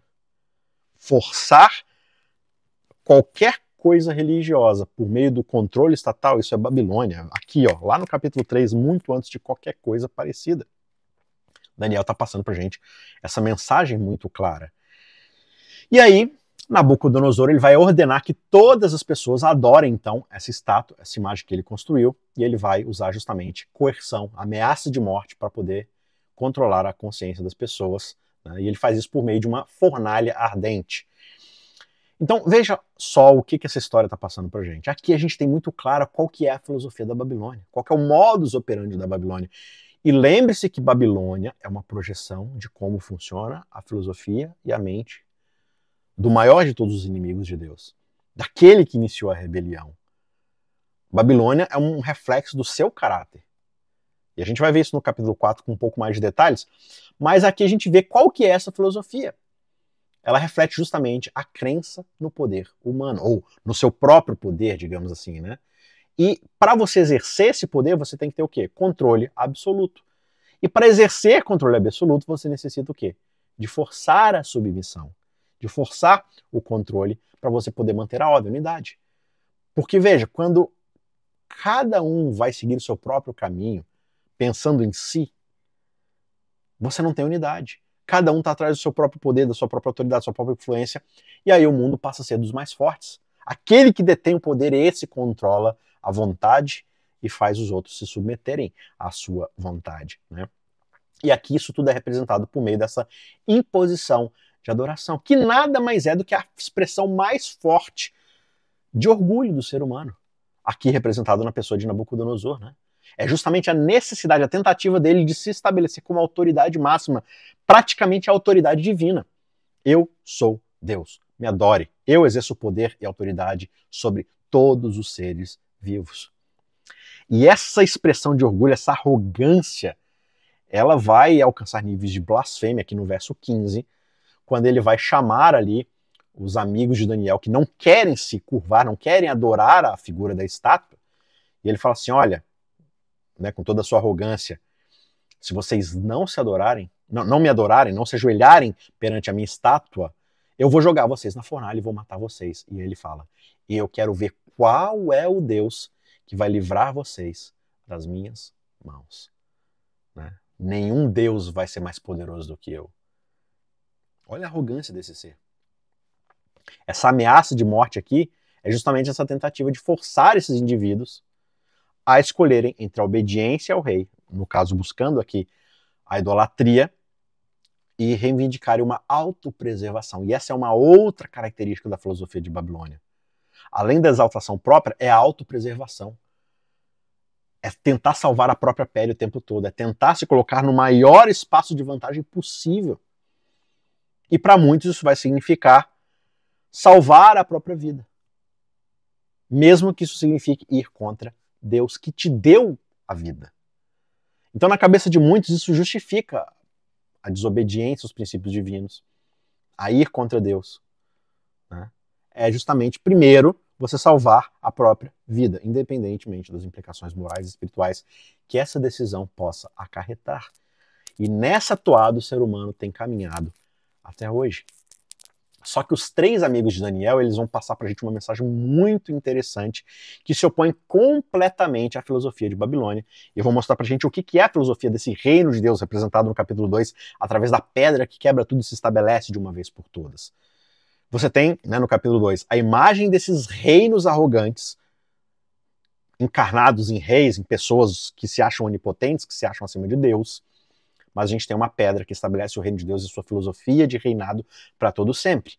Forçar qualquer coisa religiosa por meio do controle estatal, isso é Babilônia. Aqui, ó, lá no capítulo 3, muito antes de qualquer coisa parecida. Daniel está passando para a gente essa mensagem muito clara. E aí, Nabucodonosor ele vai ordenar que todas as pessoas adorem, então, essa estátua, essa imagem que ele construiu, e ele vai usar justamente coerção, ameaça de morte para poder controlar a consciência das pessoas. Né? E ele faz isso por meio de uma fornalha ardente. Então, veja só o que essa história está passando para a gente. Aqui a gente tem muito claro qual que é a filosofia da Babilônia, qual que é o modus operandi da Babilônia. E lembre-se que Babilônia é uma projeção de como funciona a filosofia e a mente do maior de todos os inimigos de Deus, daquele que iniciou a rebelião. Babilônia é um reflexo do seu caráter. E a gente vai ver isso no capítulo 4 com um pouco mais de detalhes, mas aqui a gente vê qual que é essa filosofia. Ela reflete justamente a crença no poder humano, ou no seu próprio poder, digamos assim, né? E para você exercer esse poder, você tem que ter o quê? Controle absoluto. E para exercer controle absoluto, você necessita o quê? De forçar a submissão, de forçar o controle para você poder manter a ordem, a unidade. Porque veja, quando cada um vai seguir o seu próprio caminho, pensando em si, você não tem unidade. Cada um está atrás do seu próprio poder, da sua própria autoridade, da sua própria influência, e aí o mundo passa a ser dos mais fortes. Aquele que detém o poder, esse controla a vontade e faz os outros se submeterem à sua vontade. Né? E aqui isso tudo é representado por meio dessa imposição de adoração, que nada mais é do que a expressão mais forte de orgulho do ser humano, aqui representado na pessoa de Nabucodonosor. Né? É justamente a necessidade, a tentativa dele de se estabelecer como autoridade máxima, praticamente a autoridade divina. Eu sou Deus, me adore, eu exerço poder e autoridade sobre todos os seres vivos. E essa expressão de orgulho, essa arrogância, ela vai alcançar níveis de blasfêmia aqui no verso 15, quando ele vai chamar ali os amigos de Daniel que não querem se curvar, não querem adorar a figura da estátua, E ele fala assim, olha, né, com toda a sua arrogância, se vocês não se adorarem, não me adorarem, não se ajoelharem perante a minha estátua, eu vou jogar vocês na fornalha e vou matar vocês. E ele fala, e eu quero ver qual é o Deus que vai livrar vocês das minhas mãos. Né? Nenhum Deus vai ser mais poderoso do que eu. Olha a arrogância desse ser. Essa ameaça de morte aqui é justamente essa tentativa de forçar esses indivíduos a escolherem entre a obediência ao rei, no caso buscando aqui a idolatria, e reivindicarem uma autopreservação. E essa é uma outra característica da filosofia de Babilônia. Além da exaltação própria, é a autopreservação. É tentar salvar a própria pele o tempo todo, é tentar se colocar no maior espaço de vantagem possível. E para muitos isso vai significar salvar a própria vida. Mesmo que isso signifique ir contra Deus que te deu a vida. Então, na cabeça de muitos, isso justifica a desobediência aos princípios divinos, a ir contra Deus. Né? É justamente, primeiro, você salvar a própria vida, independentemente das implicações morais e espirituais que essa decisão possa acarretar. E nessa toada o ser humano tem caminhado até hoje. Só que os três amigos de Daniel, eles vão passar para a gente uma mensagem muito interessante que se opõe completamente à filosofia de Babilônia. E eu vou mostrar para a gente o que é a filosofia desse reino de Deus representado no capítulo 2 através da pedra que quebra tudo e se estabelece de uma vez por todas. Você tem, né, no capítulo 2, a imagem desses reinos arrogantes encarnados em reis, em pessoas que se acham onipotentes, que se acham acima de Deus. Mas a gente tem uma pedra que estabelece o reino de Deus e sua filosofia de reinado para todo sempre.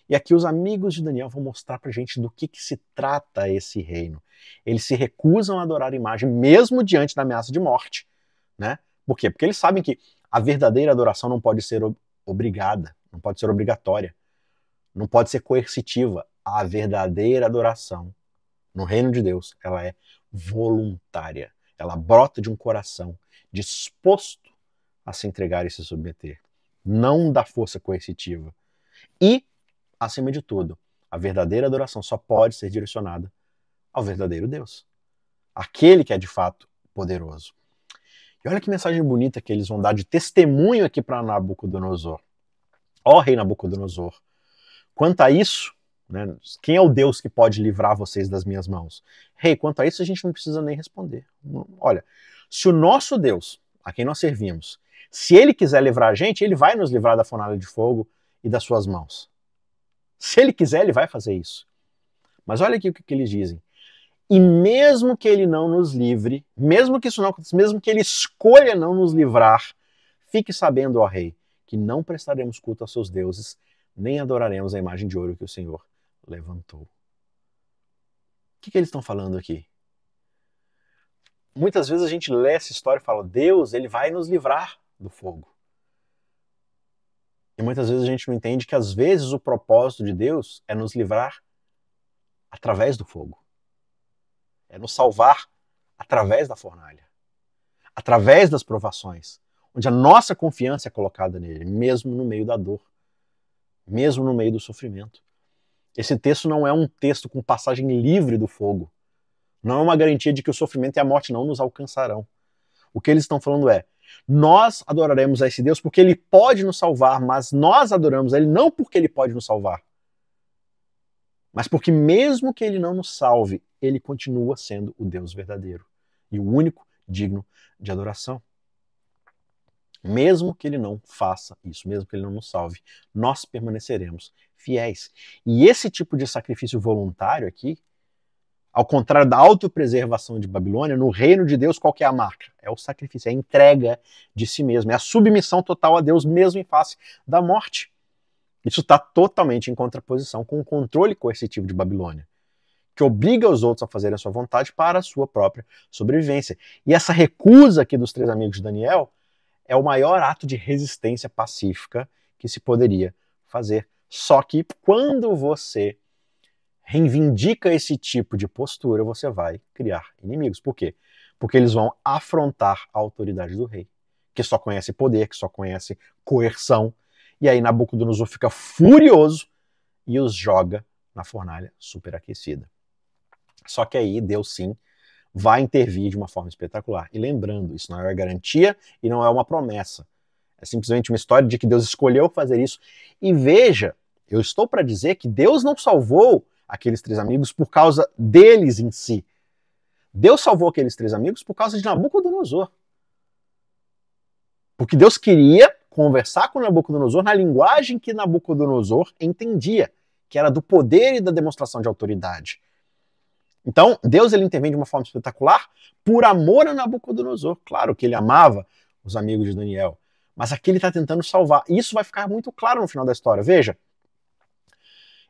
E aqui os amigos de Daniel vão mostrar para a gente do que se trata esse reino. Eles se recusam a adorar a imagem, mesmo diante da ameaça de morte. Né? Por quê? Porque eles sabem que a verdadeira adoração não pode ser obrigada, não pode ser obrigatória, não pode ser coercitiva. A verdadeira adoração no reino de Deus, ela é voluntária. Ela brota de um coração disposto a se entregar e se submeter, não da força coercitiva. E, acima de tudo, a verdadeira adoração só pode ser direcionada ao verdadeiro Deus, aquele que é de fato poderoso. E olha que mensagem bonita que eles vão dar de testemunho aqui para Nabucodonosor. Ó rei Nabucodonosor, quanto a isso, né, quem é o Deus que pode livrar vocês das minhas mãos? Rei, quanto a isso a gente não precisa nem responder. Olha, se o nosso Deus, a quem nós servimos, se ele quiser livrar a gente, ele vai nos livrar da fornalha de fogo e das suas mãos. Se ele quiser, ele vai fazer isso. Mas olha aqui o que eles dizem. E mesmo que ele não nos livre, mesmo que isso não aconteça, mesmo que ele escolha não nos livrar, fique sabendo, ó rei, que não prestaremos culto aos seus deuses, nem adoraremos a imagem de ouro que o Senhor levantou. O que eles estão falando aqui? Muitas vezes a gente lê essa história e fala, Deus, ele vai nos livrar do fogo. E muitas vezes a gente não entende que às vezes o propósito de Deus é nos livrar através do fogo. É nos salvar através da fornalha. Através das provações. Onde a nossa confiança é colocada nele, mesmo no meio da dor. Mesmo no meio do sofrimento. Esse texto não é um texto com passagem livre do fogo. Não é uma garantia de que o sofrimento e a morte não nos alcançarão. O que eles estão falando é, nós adoraremos a esse Deus porque ele pode nos salvar, mas nós adoramos a ele não porque ele pode nos salvar, mas porque mesmo que ele não nos salve, ele continua sendo o Deus verdadeiro e o único digno de adoração. Mesmo que ele não faça isso, mesmo que ele não nos salve, nós permaneceremos fiéis. E esse tipo de sacrifício voluntário aqui, ao contrário da autopreservação de Babilônia, no reino de Deus, qual que é a marca? É o sacrifício, é a entrega de si mesmo, é a submissão total a Deus, mesmo em face da morte. Isso está totalmente em contraposição com o controle coercitivo de Babilônia, que obriga os outros a fazerem a sua vontade para a sua própria sobrevivência. E essa recusa aqui dos três amigos de Daniel é o maior ato de resistência pacífica que se poderia fazer. Só que quando você reivindica esse tipo de postura, você vai criar inimigos. Por quê? Porque eles vão afrontar a autoridade do rei, que só conhece poder, que só conhece coerção. E aí Nabucodonosor fica furioso e os joga na fornalha superaquecida. Só que aí Deus sim vai intervir de uma forma espetacular. E lembrando, isso não é garantia e não é uma promessa. É simplesmente uma história de que Deus escolheu fazer isso. E veja, eu estou para dizer que Deus não salvou aqueles 3 amigos por causa deles em si. Deus salvou aqueles 3 amigos por causa de Nabucodonosor. Porque Deus queria conversar com Nabucodonosor na linguagem que Nabucodonosor entendia, que era do poder e da demonstração de autoridade. Então, Deus ele intervém de uma forma espetacular por amor a Nabucodonosor. Claro que ele amava os amigos de Daniel, mas aqui ele está tentando salvar. E isso vai ficar muito claro no final da história. Veja,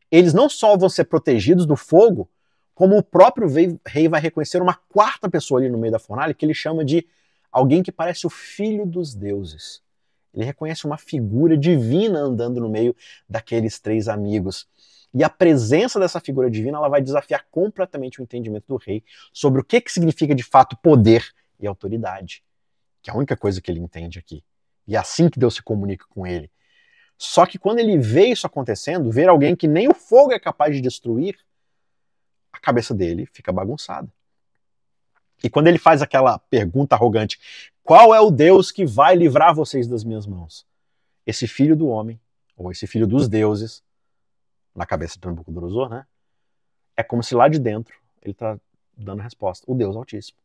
eles não só vão ser protegidos do fogo, como o próprio rei vai reconhecer uma 4ª pessoa ali no meio da fornalha, que ele chama de alguém que parece o filho dos deuses. Ele reconhece uma figura divina andando no meio daqueles 3 amigos. E a presença dessa figura divina ela vai desafiar completamente o entendimento do rei sobre o que significa de fato poder e autoridade, que é a única coisa que ele entende aqui. E é assim que Deus se comunica com ele. Só que quando ele vê isso acontecendo, ver alguém que nem o fogo é capaz de destruir, a cabeça dele fica bagunçada. E quando ele faz aquela pergunta arrogante, qual é o Deus que vai livrar vocês das minhas mãos? Esse filho do homem, ou esse filho dos deuses, na cabeça de Nabucodonosor, né? É como se lá de dentro ele está dando a resposta. O Deus Altíssimo.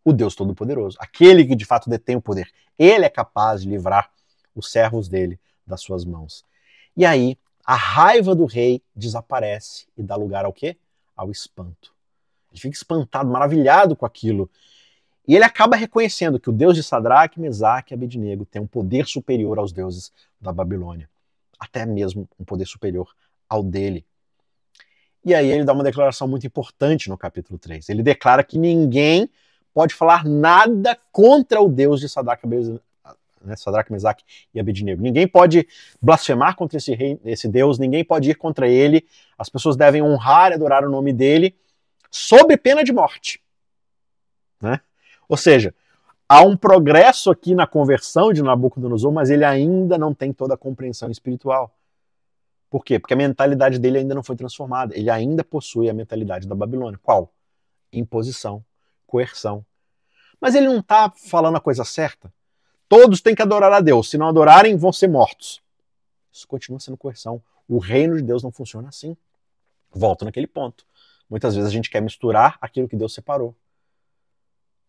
O Deus Todo-Poderoso. Aquele que de fato detém o poder. Ele é capaz de livrar os servos dele das suas mãos. E aí, a raiva do rei desaparece e dá lugar ao quê? Ao espanto. Ele fica espantado, maravilhado com aquilo. E ele acaba reconhecendo que o Deus de Sadraque, Mesaque e Abednego tem um poder superior aos deuses da Babilônia. Até mesmo um poder superior ao dele. E aí ele dá uma declaração muito importante no capítulo 3. Ele declara que ninguém pode falar nada contra o Deus de Sadraque, Mesaque e Abednego. Ninguém pode blasfemar contra esse Deus, ninguém pode ir contra ele. As pessoas devem honrar e adorar o nome dele, sob pena de morte. Né? Ou seja, há um progresso aqui na conversão de Nabucodonosor, mas ele ainda não tem toda a compreensão espiritual. Por quê? Porque a mentalidade dele ainda não foi transformada. Ele ainda possui a mentalidade da Babilônia. Qual? Imposição, coerção. Mas ele não está falando a coisa certa. Todos têm que adorar a Deus. Se não adorarem, vão ser mortos. Isso continua sendo coerção. O reino de Deus não funciona assim. Volto naquele ponto. Muitas vezes a gente quer misturar aquilo que Deus separou.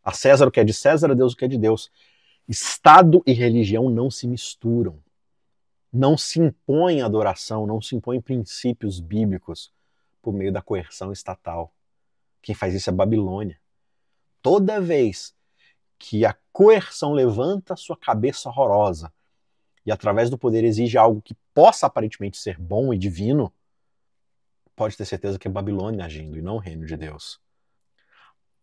A César o que é de César, a Deus o que é de Deus. Estado e religião não se misturam. Não se impõe adoração, não se impõe princípios bíblicos por meio da coerção estatal. Quem faz isso é a Babilônia. Toda vez que a coerção levanta sua cabeça horrorosa e através do poder exige algo que possa aparentemente ser bom e divino, pode ter certeza que é Babilônia agindo e não o reino de Deus.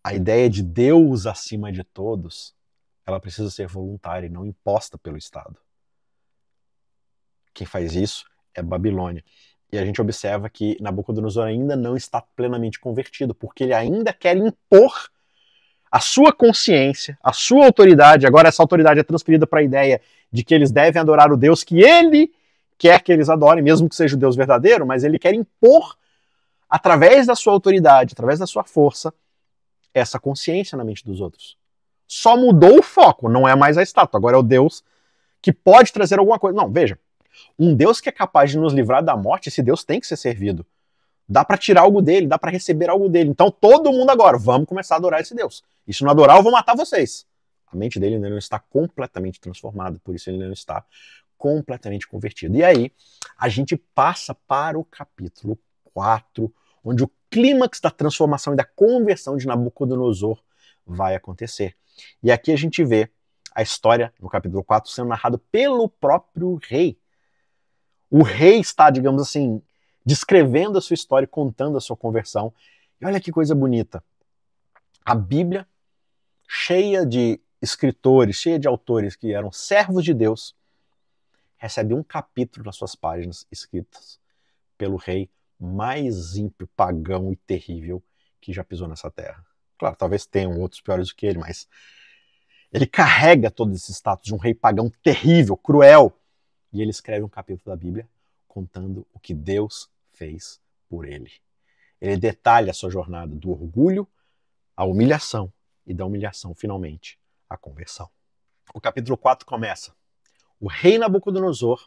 A ideia de Deus acima de todos, ela precisa ser voluntária e não imposta pelo Estado. Quem faz isso é Babilônia. E a gente observa que Nabucodonosor ainda não está plenamente convertido, porque ele ainda quer impor a sua consciência, a sua autoridade. Agora essa autoridade é transferida para a ideia de que eles devem adorar o Deus que ele quer que eles adorem, mesmo que seja o Deus verdadeiro, mas ele quer impor, através da sua autoridade, através da sua força, essa consciência na mente dos outros. Só mudou o foco, não é mais a estátua, agora é o Deus que pode trazer alguma coisa. Não, veja, um Deus que é capaz de nos livrar da morte, esse Deus tem que ser servido. Dá para tirar algo dele, dá para receber algo dele. Então todo mundo agora, vamos começar a adorar esse Deus. E se não adorar, eu vou matar vocês. A mente dele ainda não está completamente transformada, por isso ele não está completamente convertido. E aí, a gente passa para o capítulo 4, onde o clímax da transformação e da conversão de Nabucodonosor vai acontecer. E aqui a gente vê a história, no capítulo 4, sendo narrado pelo próprio rei. O rei está, digamos assim, descrevendo a sua história, contando a sua conversão. E olha que coisa bonita. A Bíblia, cheia de escritores, cheia de autores que eram servos de Deus, recebe um capítulo nas suas páginas escritas pelo rei mais ímpio, pagão e terrível que já pisou nessa terra. Claro, talvez tenham outros piores do que ele, mas ele carrega todo esse status de um rei pagão terrível, cruel. E ele escreve um capítulo da Bíblia contando o que Deus fez por ele. Ele detalha a sua jornada do orgulho a humilhação e da humilhação, finalmente, a conversão. O capítulo 4 começa. O rei Nabucodonosor,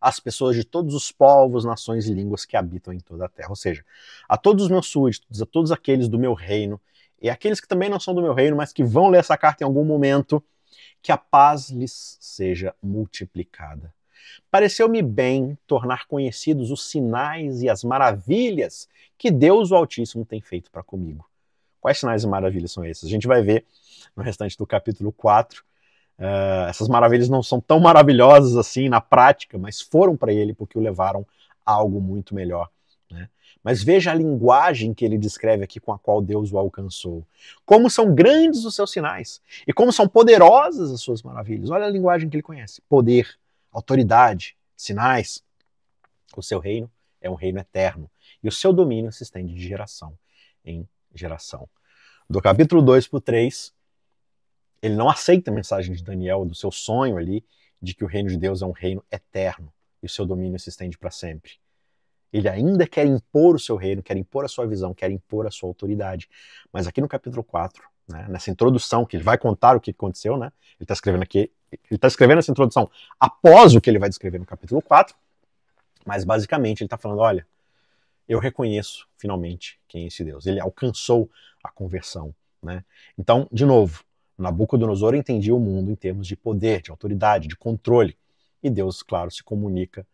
as pessoas de todos os povos, nações e línguas que habitam em toda a terra. Ou seja, a todos os meus súditos, a todos aqueles do meu reino, e aqueles que também não são do meu reino, mas que vão ler essa carta em algum momento, que a paz lhes seja multiplicada. Pareceu-me bem tornar conhecidos os sinais e as maravilhas que Deus o Altíssimo tem feito para comigo. Quais sinais e maravilhas são esses? A gente vai ver no restante do capítulo 4. Essas maravilhas não são tão maravilhosas assim na prática, mas foram para ele porque o levaram a algo muito melhor. Né? Mas veja a linguagem que ele descreve aqui com a qual Deus o alcançou. Como são grandes os seus sinais e como são poderosas as suas maravilhas. Olha a linguagem que ele conhece. Poder, autoridade, sinais. O seu reino é um reino eterno e o seu domínio se estende de geração em geração. Do capítulo 2 para o 3, ele não aceita a mensagem de Daniel, do seu sonho ali, de que o reino de Deus é um reino eterno e o seu domínio se estende para sempre. Ele ainda quer impor o seu reino, quer impor a sua visão, quer impor a sua autoridade. Mas aqui no capítulo 4, né, nessa introdução, que ele vai contar o que aconteceu, né, ele está escrevendo aqui, ele está escrevendo essa introdução após o que ele vai descrever no capítulo 4, mas basicamente ele está falando, olha, eu reconheço finalmente quem é esse Deus. Ele alcançou a conversão. Né? Então, de novo, Nabucodonosor entendia o mundo em termos de poder, de autoridade, de controle. E Deus, claro, se comunica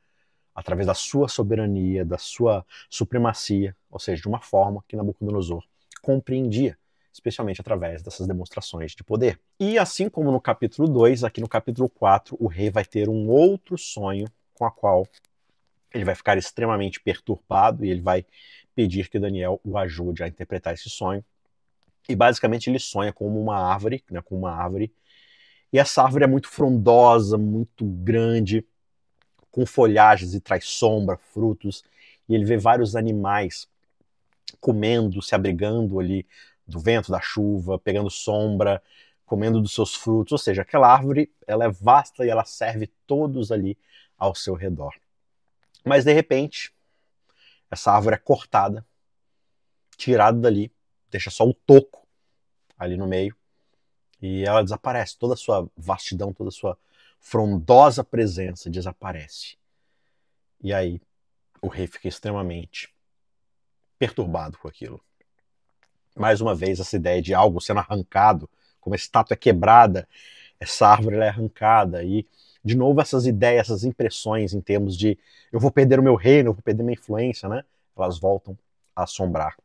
através da sua soberania, da sua supremacia, ou seja, de uma forma que Nabucodonosor compreendia, especialmente através dessas demonstrações de poder. E assim como no capítulo 2, aqui no capítulo 4, o rei vai ter um outro sonho com a qual ele vai ficar extremamente perturbado e ele vai pedir que Daniel o ajude a interpretar esse sonho. E basicamente ele sonha como uma árvore, né, com uma árvore, e essa árvore é muito frondosa, muito grande, com folhagens e traz sombra, frutos, e ele vê vários animais comendo, se abrigando ali do vento, da chuva, pegando sombra, comendo dos seus frutos, ou seja, aquela árvore ela é vasta e ela serve todos ali ao seu redor. Mas de repente, essa árvore é cortada, tirada dali, deixa só o toco ali no meio, e ela desaparece, toda a sua vastidão, toda a sua frondosa presença desaparece. E aí o rei fica extremamente perturbado com aquilo. Mais uma vez, essa ideia de algo sendo arrancado, como a estátua é quebrada, essa árvore é arrancada, e de novo essas ideias, essas impressões em termos de eu vou perder o meu reino, eu vou perder minha influência, né? Elas voltam a assombrar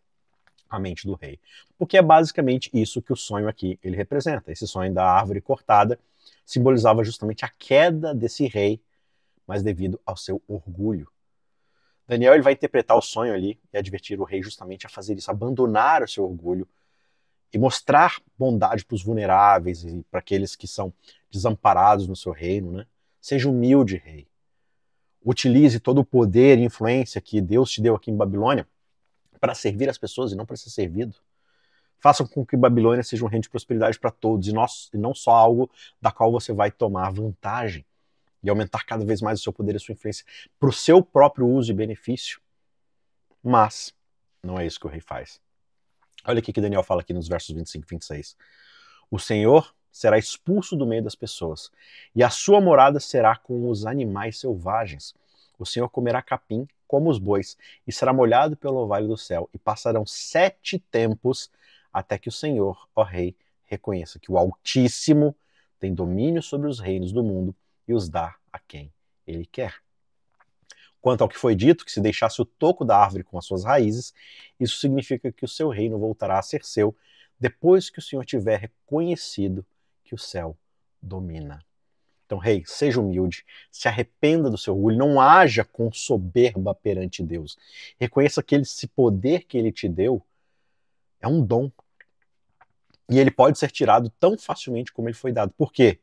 a mente do rei. Porque é basicamente isso que o sonho aqui ele representa. Esse sonho da árvore cortada simbolizava justamente a queda desse rei, mas devido ao seu orgulho. Daniel ele vai interpretar o sonho ali e advertir o rei justamente a fazer isso, abandonar o seu orgulho e mostrar bondade para os vulneráveis e para aqueles que são desamparados no seu reino. Né? Seja humilde, rei. Utilize todo o poder e influência que Deus te deu aqui em Babilônia para servir as pessoas e não para ser servido. Façam com que Babilônia seja um reino de prosperidade para todos e não só algo da qual você vai tomar vantagem e aumentar cada vez mais o seu poder e a sua influência para o seu próprio uso e benefício. Mas não é isso que o rei faz. Olha o que Daniel fala aqui nos versos 25 e 26. O Senhor será expulso do meio das pessoas, e a sua morada será com os animais selvagens. O Senhor comerá capim como os bois, e será molhado pelo orvalho do céu, e passarão 7 tempos até que o Senhor, ó Rei, reconheça que o Altíssimo tem domínio sobre os reinos do mundo e os dá a quem ele quer. Quanto ao que foi dito, que se deixasse o toco da árvore com as suas raízes, isso significa que o seu reino voltará a ser seu depois que o Senhor tiver reconhecido que o céu domina. Então, rei, seja humilde, se arrependa do seu orgulho, não haja com soberba perante Deus. Reconheça que esse poder que ele te deu é um dom. E ele pode ser tirado tão facilmente como ele foi dado. Por quê?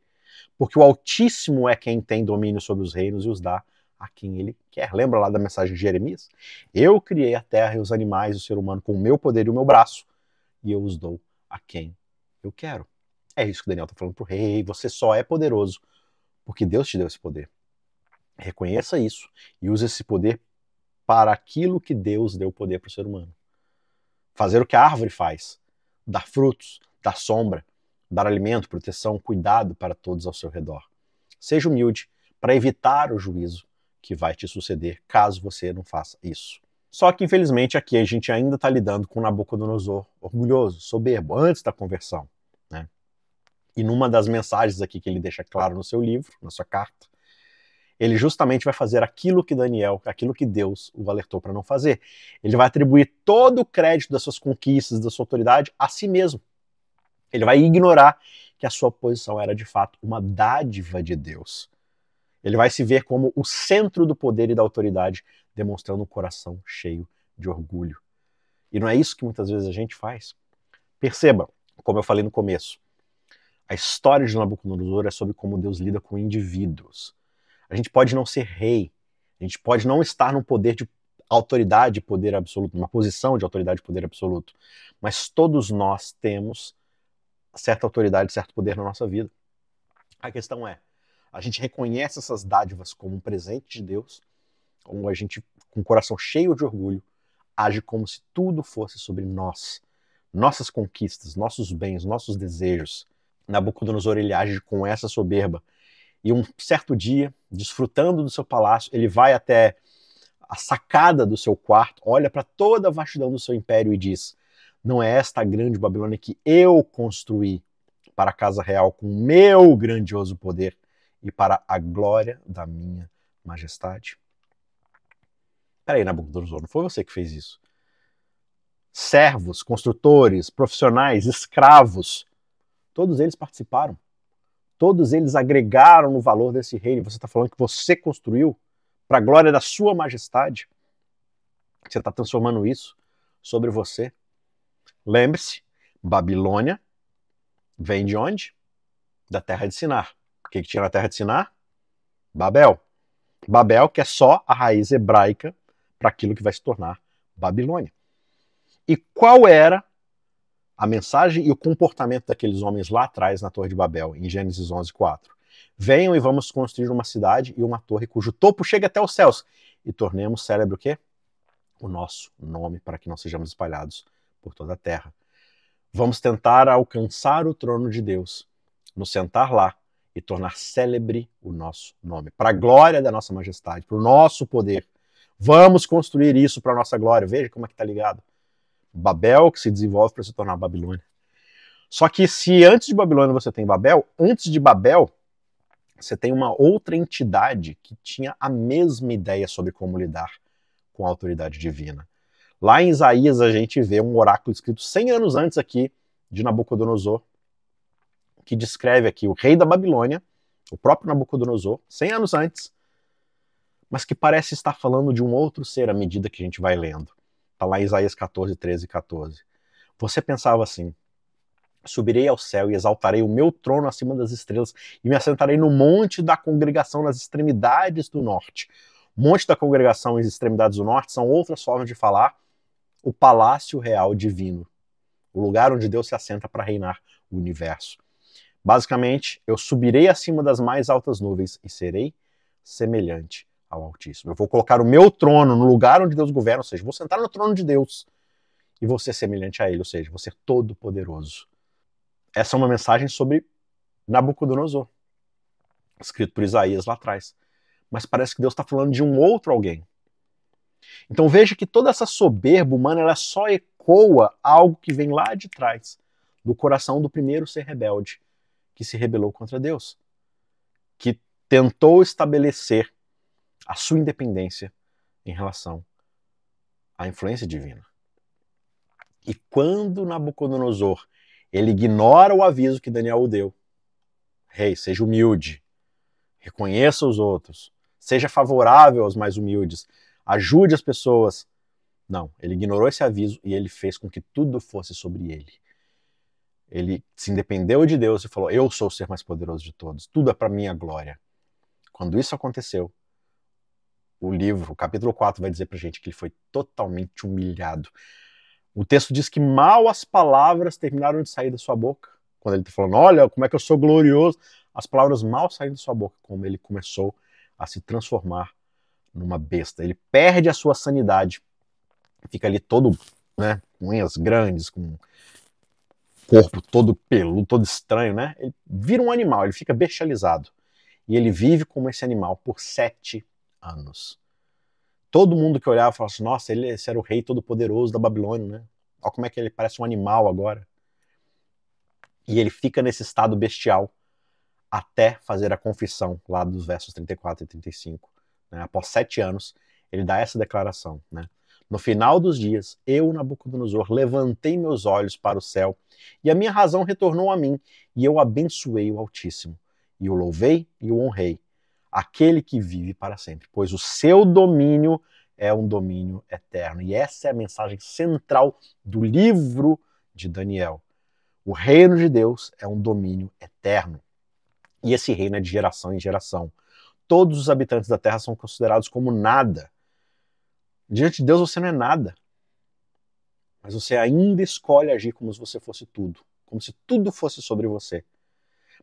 Porque o Altíssimo é quem tem domínio sobre os reinos e os dá a quem ele quer. Lembra lá da mensagem de Jeremias? Eu criei a terra e os animais e o ser humano com o meu poder e o meu braço, e eu os dou a quem eu quero. É isso que Daniel está falando para o rei. Você só é poderoso porque Deus te deu esse poder. Reconheça isso e use esse poder para aquilo que Deus deu poder para o ser humano. Fazer o que a árvore faz. dar frutos, dar sombra, dar alimento, proteção, cuidado para todos ao seu redor. Seja humilde para evitar o juízo que vai te suceder caso você não faça isso. Só que, infelizmente, aqui a gente ainda está lidando com Nabucodonosor orgulhoso, soberbo, antes da conversão, né? E numa das mensagens aqui que ele deixa claro no seu livro, na sua carta, ele justamente vai fazer aquilo que Daniel, aquilo que Deus o alertou para não fazer. Ele vai atribuir todo o crédito das suas conquistas, da sua autoridade, a si mesmo. Ele vai ignorar que a sua posição era de fato uma dádiva de Deus. Ele vai se ver como o centro do poder e da autoridade, demonstrando um coração cheio de orgulho. E não é isso que muitas vezes a gente faz. Perceba, como eu falei no começo, a história de Nabucodonosor é sobre como Deus lida com indivíduos. A gente pode não ser rei, a gente pode não estar num poder de autoridade e poder absoluto, numa posição de autoridade e poder absoluto, mas todos nós temos certa autoridade, certo poder na nossa vida. A questão é, a gente reconhece essas dádivas como um presente de Deus, ou a gente, com o coração cheio de orgulho, age como se tudo fosse sobre nós, nossas conquistas, nossos bens, nossos desejos. Nabucodonosor, ele age com essa soberba. E um certo dia, desfrutando do seu palácio, ele vai até a sacada do seu quarto, olha para toda a vastidão do seu império e diz: não é esta a grande Babilônia que eu construí para a casa real com o meu grandioso poder e para a glória da minha majestade? Peraí, Nabucodonosor, não foi você que fez isso? Servos, construtores, profissionais, escravos, todos eles participaram. Todos eles agregaram no valor desse reino. Você está falando que você construiu para a glória da sua majestade? Você está transformando isso sobre você? Lembre-se, Babilônia vem de onde? Da terra de Sinar. O que tinha na terra de Sinar? Babel. Babel, que é só a raiz hebraica para aquilo que vai se tornar Babilônia. E qual era a mensagem e o comportamento daqueles homens lá atrás na Torre de Babel, em Gênesis 11:4? Venham e vamos construir uma cidade e uma torre cujo topo chegue até os céus e tornemos célebre o quê? O nosso nome, para que não sejamos espalhados por toda a terra. Vamos tentar alcançar o trono de Deus, nos sentar lá e tornar célebre o nosso nome, para a glória da nossa majestade, para o nosso poder. Vamos construir isso para a nossa glória. Veja como é que está ligado. Babel que se desenvolve para se tornar Babilônia. Só que se antes de Babilônia você tem Babel, antes de Babel você tem uma outra entidade que tinha a mesma ideia sobre como lidar com a autoridade divina. Lá em Isaías a gente vê um oráculo escrito 100 anos antes aqui de Nabucodonosor, que descreve aqui o rei da Babilônia, o próprio Nabucodonosor, 100 anos antes, mas que parece estar falando de um outro ser à medida que a gente vai lendo. Está lá em Isaías 14, 13 e 14. Você pensava assim: subirei ao céu e exaltarei o meu trono acima das estrelas e me assentarei no monte da congregação nas extremidades do norte. O monte da congregação e as extremidades do norte são outras formas de falar o palácio real divino, o lugar onde Deus se assenta para reinar o universo. Basicamente, eu subirei acima das mais altas nuvens e serei semelhante ao Altíssimo. Eu vou colocar o meu trono no lugar onde Deus governa, ou seja, vou sentar no trono de Deus e vou ser semelhante a Ele, ou seja, vou ser todo poderoso. Essa é uma mensagem sobre Nabucodonosor, escrito por Isaías lá atrás. Mas parece que Deus está falando de um outro alguém. Então veja que toda essa soberba humana ela só ecoa algo que vem lá de trás, do coração do primeiro ser rebelde, que se rebelou contra Deus, que tentou estabelecer a sua independência em relação à influência divina. E quando Nabucodonosor ele ignora o aviso que Daniel o deu, rei, seja humilde, reconheça os outros, seja favorável aos mais humildes, ajude as pessoas. Não, ele ignorou esse aviso e ele fez com que tudo fosse sobre ele. Ele se independeu de Deus e falou: eu sou o ser mais poderoso de todos, tudo é para minha glória. Quando isso aconteceu, o livro, o capítulo 4, vai dizer pra gente que ele foi totalmente humilhado. O texto diz que mal as palavras terminaram de sair da sua boca, quando ele está falando, olha como é que eu sou glorioso, as palavras mal saíram da sua boca, como ele começou a se transformar numa besta. Ele perde a sua sanidade, fica ali todo, né, com unhas grandes, com corpo todo peludo, todo estranho, né? Ele vira um animal, ele fica bestializado. E ele vive como esse animal por 7 anos. Todo mundo que olhava falava assim, nossa, esse era o rei todo-poderoso da Babilônia, né? Olha como é que ele parece um animal agora. E ele fica nesse estado bestial até fazer a confissão, lá dos versos 34 e 35. Né? Após 7 anos, ele dá essa declaração. Né? No final dos dias, eu, Nabucodonosor, levantei meus olhos para o céu, e a minha razão retornou a mim, e eu abençoei o Altíssimo, e o louvei e o honrei, aquele que vive para sempre, pois o seu domínio é um domínio eterno. E essa é a mensagem central do livro de Daniel. O reino de Deus é um domínio eterno. E esse reino é de geração em geração. Todos os habitantes da terra são considerados como nada. Diante de Deus você não é nada. Mas você ainda escolhe agir como se você fosse tudo. Como se tudo fosse sobre você.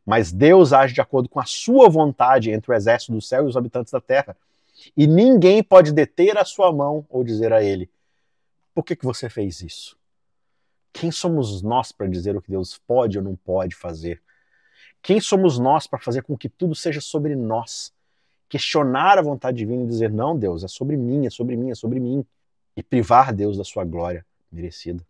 Mas Deus age de acordo com a sua vontade entre o exército do céu e os habitantes da terra. E ninguém pode deter a sua mão ou dizer a ele, por que você fez isso? Quem somos nós para dizer o que Deus pode ou não pode fazer? Quem somos nós para fazer com que tudo seja sobre nós? Questionar a vontade divina e dizer, não, Deus, é sobre mim, é sobre mim, é sobre mim. E privar Deus da sua glória merecida.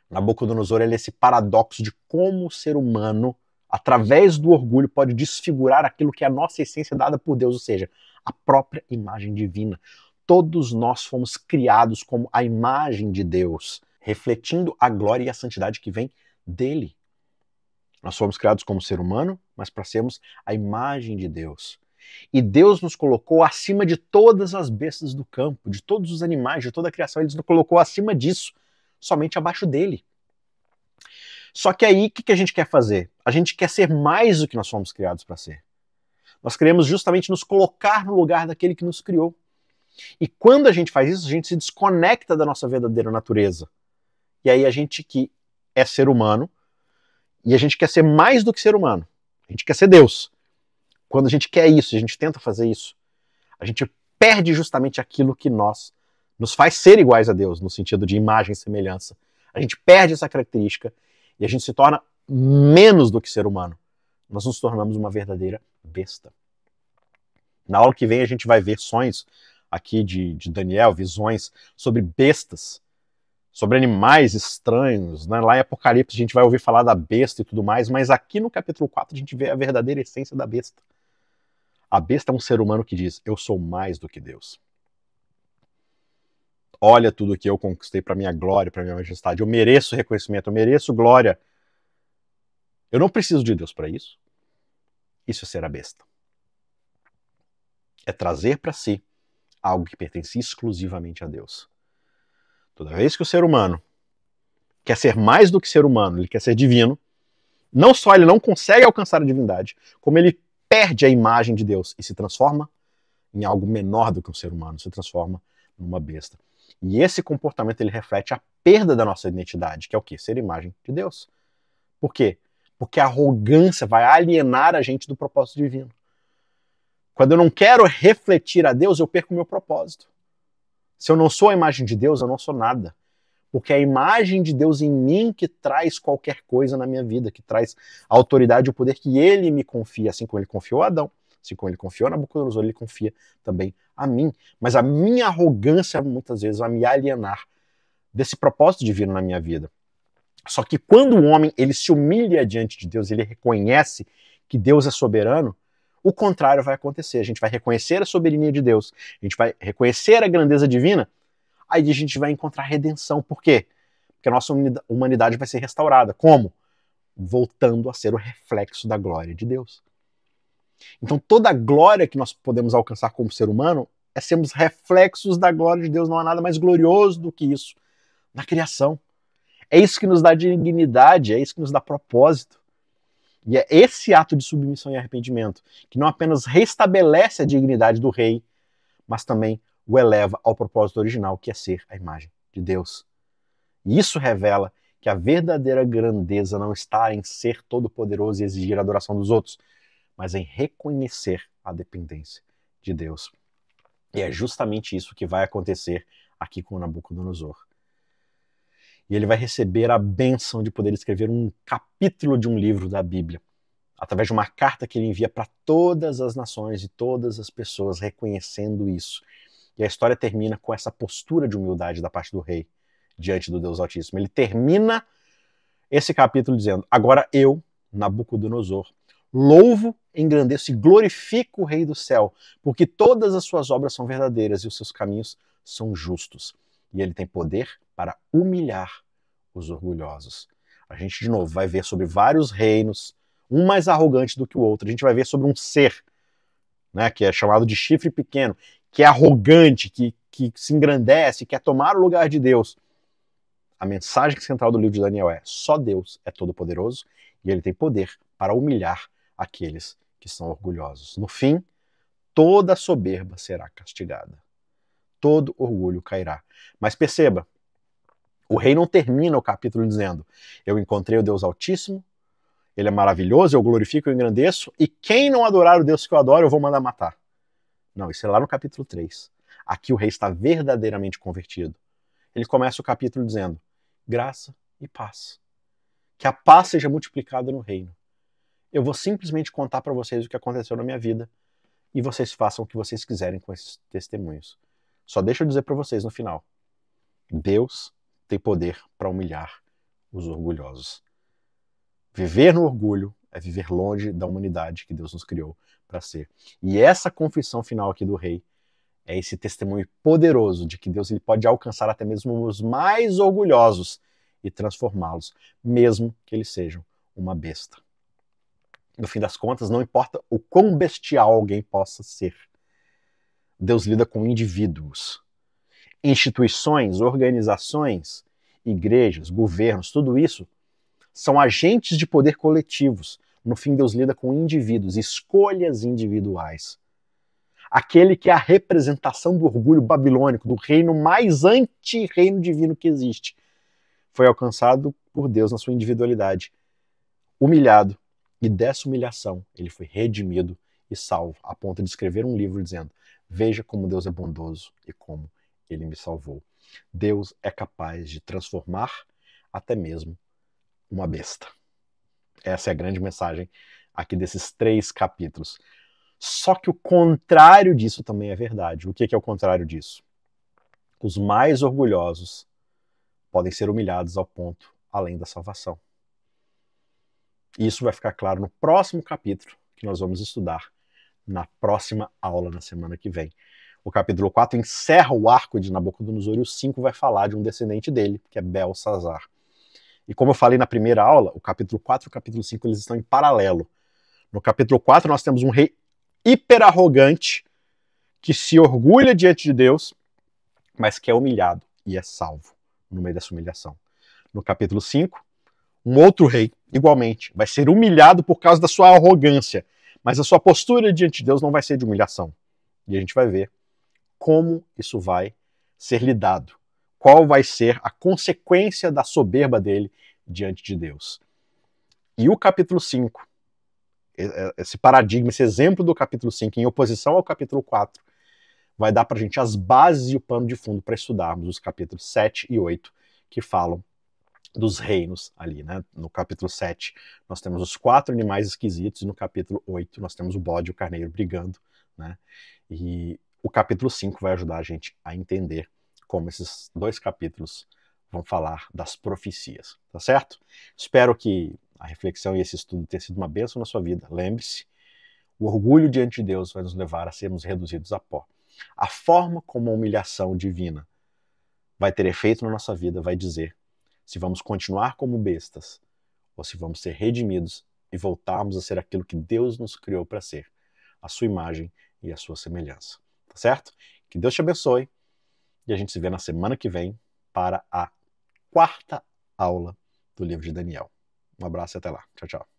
Nabucodonosor é esse paradoxo de como o ser humano, através do orgulho, pode desfigurar aquilo que é a nossa essência dada por Deus, ou seja, a própria imagem divina. Todos nós fomos criados como a imagem de Deus, refletindo a glória e a santidade que vem dele. Nós fomos criados como ser humano, mas para sermos a imagem de Deus. E Deus nos colocou acima de todas as bestas do campo, de todos os animais, de toda a criação. Ele nos colocou acima disso, somente abaixo dele. Só que aí, o que a gente quer fazer? A gente quer ser mais do que nós fomos criados para ser. Nós queremos justamente nos colocar no lugar daquele que nos criou. E quando a gente faz isso, a gente se desconecta da nossa verdadeira natureza. E aí a gente que é ser humano, e a gente quer ser mais do que ser humano. A gente quer ser Deus. Quando a gente quer isso, a gente tenta fazer isso, a gente perde justamente aquilo que nos faz ser iguais a Deus, no sentido de imagem e semelhança. A gente perde essa característica e a gente se torna menos do que ser humano. Nós nos tornamos uma verdadeira besta. Na aula que vem a gente vai ver sonhos aqui de Daniel, visões sobre bestas, sobre animais estranhos, né? Lá em Apocalipse a gente vai ouvir falar da besta e tudo mais, mas aqui no capítulo 4 a gente vê a verdadeira essência da besta. A besta é um ser humano que diz, eu sou mais do que Deus. Olha tudo que eu conquistei para minha glória, para minha majestade. Eu mereço reconhecimento, eu mereço glória. Eu não preciso de Deus para isso. Isso é ser a besta. É trazer para si algo que pertence exclusivamente a Deus. Toda vez que o ser humano quer ser mais do que ser humano, ele quer ser divino, não só ele não consegue alcançar a divindade, como ele perde a imagem de Deus e se transforma em algo menor do que um ser humano, se transforma numa besta. E esse comportamento ele reflete a perda da nossa identidade, que é o quê? Ser imagem de Deus. Por quê? Porque a arrogância vai alienar a gente do propósito divino. Quando eu não quero refletir a Deus, eu perco o meu propósito. Se eu não sou a imagem de Deus, eu não sou nada. Porque é a imagem de Deus em mim que traz qualquer coisa na minha vida, que traz a autoridade e o poder que ele me confia, assim como ele confiou a Adão, assim como ele confiou a Nabucodonosor, ele confia também a mim. Mas a minha arrogância muitas vezes vai me alienar desse propósito divino na minha vida. Só que quando o homem ele se humilha diante de Deus, ele reconhece que Deus é soberano, o contrário vai acontecer. A gente vai reconhecer a soberania de Deus, a gente vai reconhecer a grandeza divina, aí a gente vai encontrar redenção. Por quê? Porque a nossa humanidade vai ser restaurada. Como? Voltando a ser o reflexo da glória de Deus. Então toda a glória que nós podemos alcançar como ser humano é sermos reflexos da glória de Deus. Não há nada mais glorioso do que isso na criação. É isso que nos dá dignidade, é isso que nos dá propósito. E é esse ato de submissão e arrependimento que não apenas restabelece a dignidade do rei, mas também o eleva ao propósito original, que é ser a imagem de Deus. E isso revela que a verdadeira grandeza não está em ser todo-poderoso e exigir a adoração dos outros, mas em reconhecer a dependência de Deus. E é justamente isso que vai acontecer aqui com Nabucodonosor. E ele vai receber a bênção de poder escrever um capítulo de um livro da Bíblia, através de uma carta que ele envia para todas as nações e todas as pessoas reconhecendo isso. E a história termina com essa postura de humildade da parte do rei diante do Deus Altíssimo. Ele termina esse capítulo dizendo: agora eu, Nabucodonosor, louvo, engrandeço e glorifico o Rei do céu, porque todas as suas obras são verdadeiras e os seus caminhos são justos. E ele tem poder para humilhar os orgulhosos. A gente, de novo, vai ver sobre vários reinos, um mais arrogante do que o outro. A gente vai ver sobre um ser, né, que é chamado de chifre pequeno, que é arrogante, que se engrandece, quer tomar o lugar de Deus. A mensagem central do livro de Daniel é: só Deus é todo-poderoso e ele tem poder para humilhar aqueles que são orgulhosos. No fim, toda soberba será castigada. Todo orgulho cairá. Mas perceba, o rei não termina o capítulo dizendo: eu encontrei o Deus Altíssimo, ele é maravilhoso, eu glorifico e engrandeço, e quem não adorar o Deus que eu adoro, eu vou mandar matar. Não, isso é lá no capítulo 3. Aqui o rei está verdadeiramente convertido. Ele começa o capítulo dizendo: graça e paz. Que a paz seja multiplicada no reino. Eu vou simplesmente contar para vocês o que aconteceu na minha vida e vocês façam o que vocês quiserem com esses testemunhos. Só deixa eu dizer para vocês no final: Deus tem poder para humilhar os orgulhosos. Viver no orgulho é viver longe da humanidade que Deus nos criou para ser. E essa confissão final aqui do rei é esse testemunho poderoso de que Deus ele pode alcançar até mesmo os mais orgulhosos e transformá-los, mesmo que eles sejam uma besta. No fim das contas, não importa o quão bestial alguém possa ser. Deus lida com indivíduos, instituições, organizações, igrejas, governos, tudo isso são agentes de poder coletivos. No fim, Deus lida com indivíduos, escolhas individuais. Aquele que é a representação do orgulho babilônico, do reino mais anti-reino divino que existe, foi alcançado por Deus na sua individualidade, humilhado, e dessa humilhação ele foi redimido e salvo, a ponto de escrever um livro dizendo: veja como Deus é bondoso e como ele me salvou. Deus é capaz de transformar até mesmo uma besta. Essa é a grande mensagem aqui desses 3 capítulos. Só que o contrário disso também é verdade. O que é o contrário disso? Os mais orgulhosos podem ser humilhados ao ponto além da salvação. Isso vai ficar claro no próximo capítulo que nós vamos estudar na próxima aula, na semana que vem. O capítulo 4 encerra o arco de Nabucodonosor e o 5 vai falar de um descendente dele, que é Belsazar. E como eu falei na primeira aula, o capítulo 4 e o capítulo 5 eles estão em paralelo. No capítulo 4 nós temos um rei hiper arrogante que se orgulha diante de Deus, mas que é humilhado e é salvo no meio dessa humilhação. No capítulo 5, um outro rei, igualmente, vai ser humilhado por causa da sua arrogância, mas a sua postura diante de Deus não vai ser de humilhação. E a gente vai ver como isso vai ser lidado, qual vai ser a consequência da soberba dele diante de Deus. E o capítulo 5, esse paradigma, esse exemplo do capítulo 5 em oposição ao capítulo 4, vai dar para a gente as bases e o pano de fundo para estudarmos os capítulos 7 e 8, que falam dos reinos ali, né? No capítulo 7 nós temos os 4 animais esquisitos e no capítulo 8 nós temos o bode e o carneiro brigando, né? E o capítulo 5 vai ajudar a gente a entender como esses 2 capítulos vão falar das profecias, tá certo? Espero que a reflexão e esse estudo tenham sido uma bênção na sua vida. Lembre-se, o orgulho diante de Deus vai nos levar a sermos reduzidos a pó. A forma como a humilhação divina vai ter efeito na nossa vida vai dizer se vamos continuar como bestas ou se vamos ser redimidos e voltarmos a ser aquilo que Deus nos criou para ser, a sua imagem e a sua semelhança. Tá certo? Que Deus te abençoe e a gente se vê na semana que vem para a 4ª aula do livro de Daniel. Um abraço e até lá. Tchau, tchau.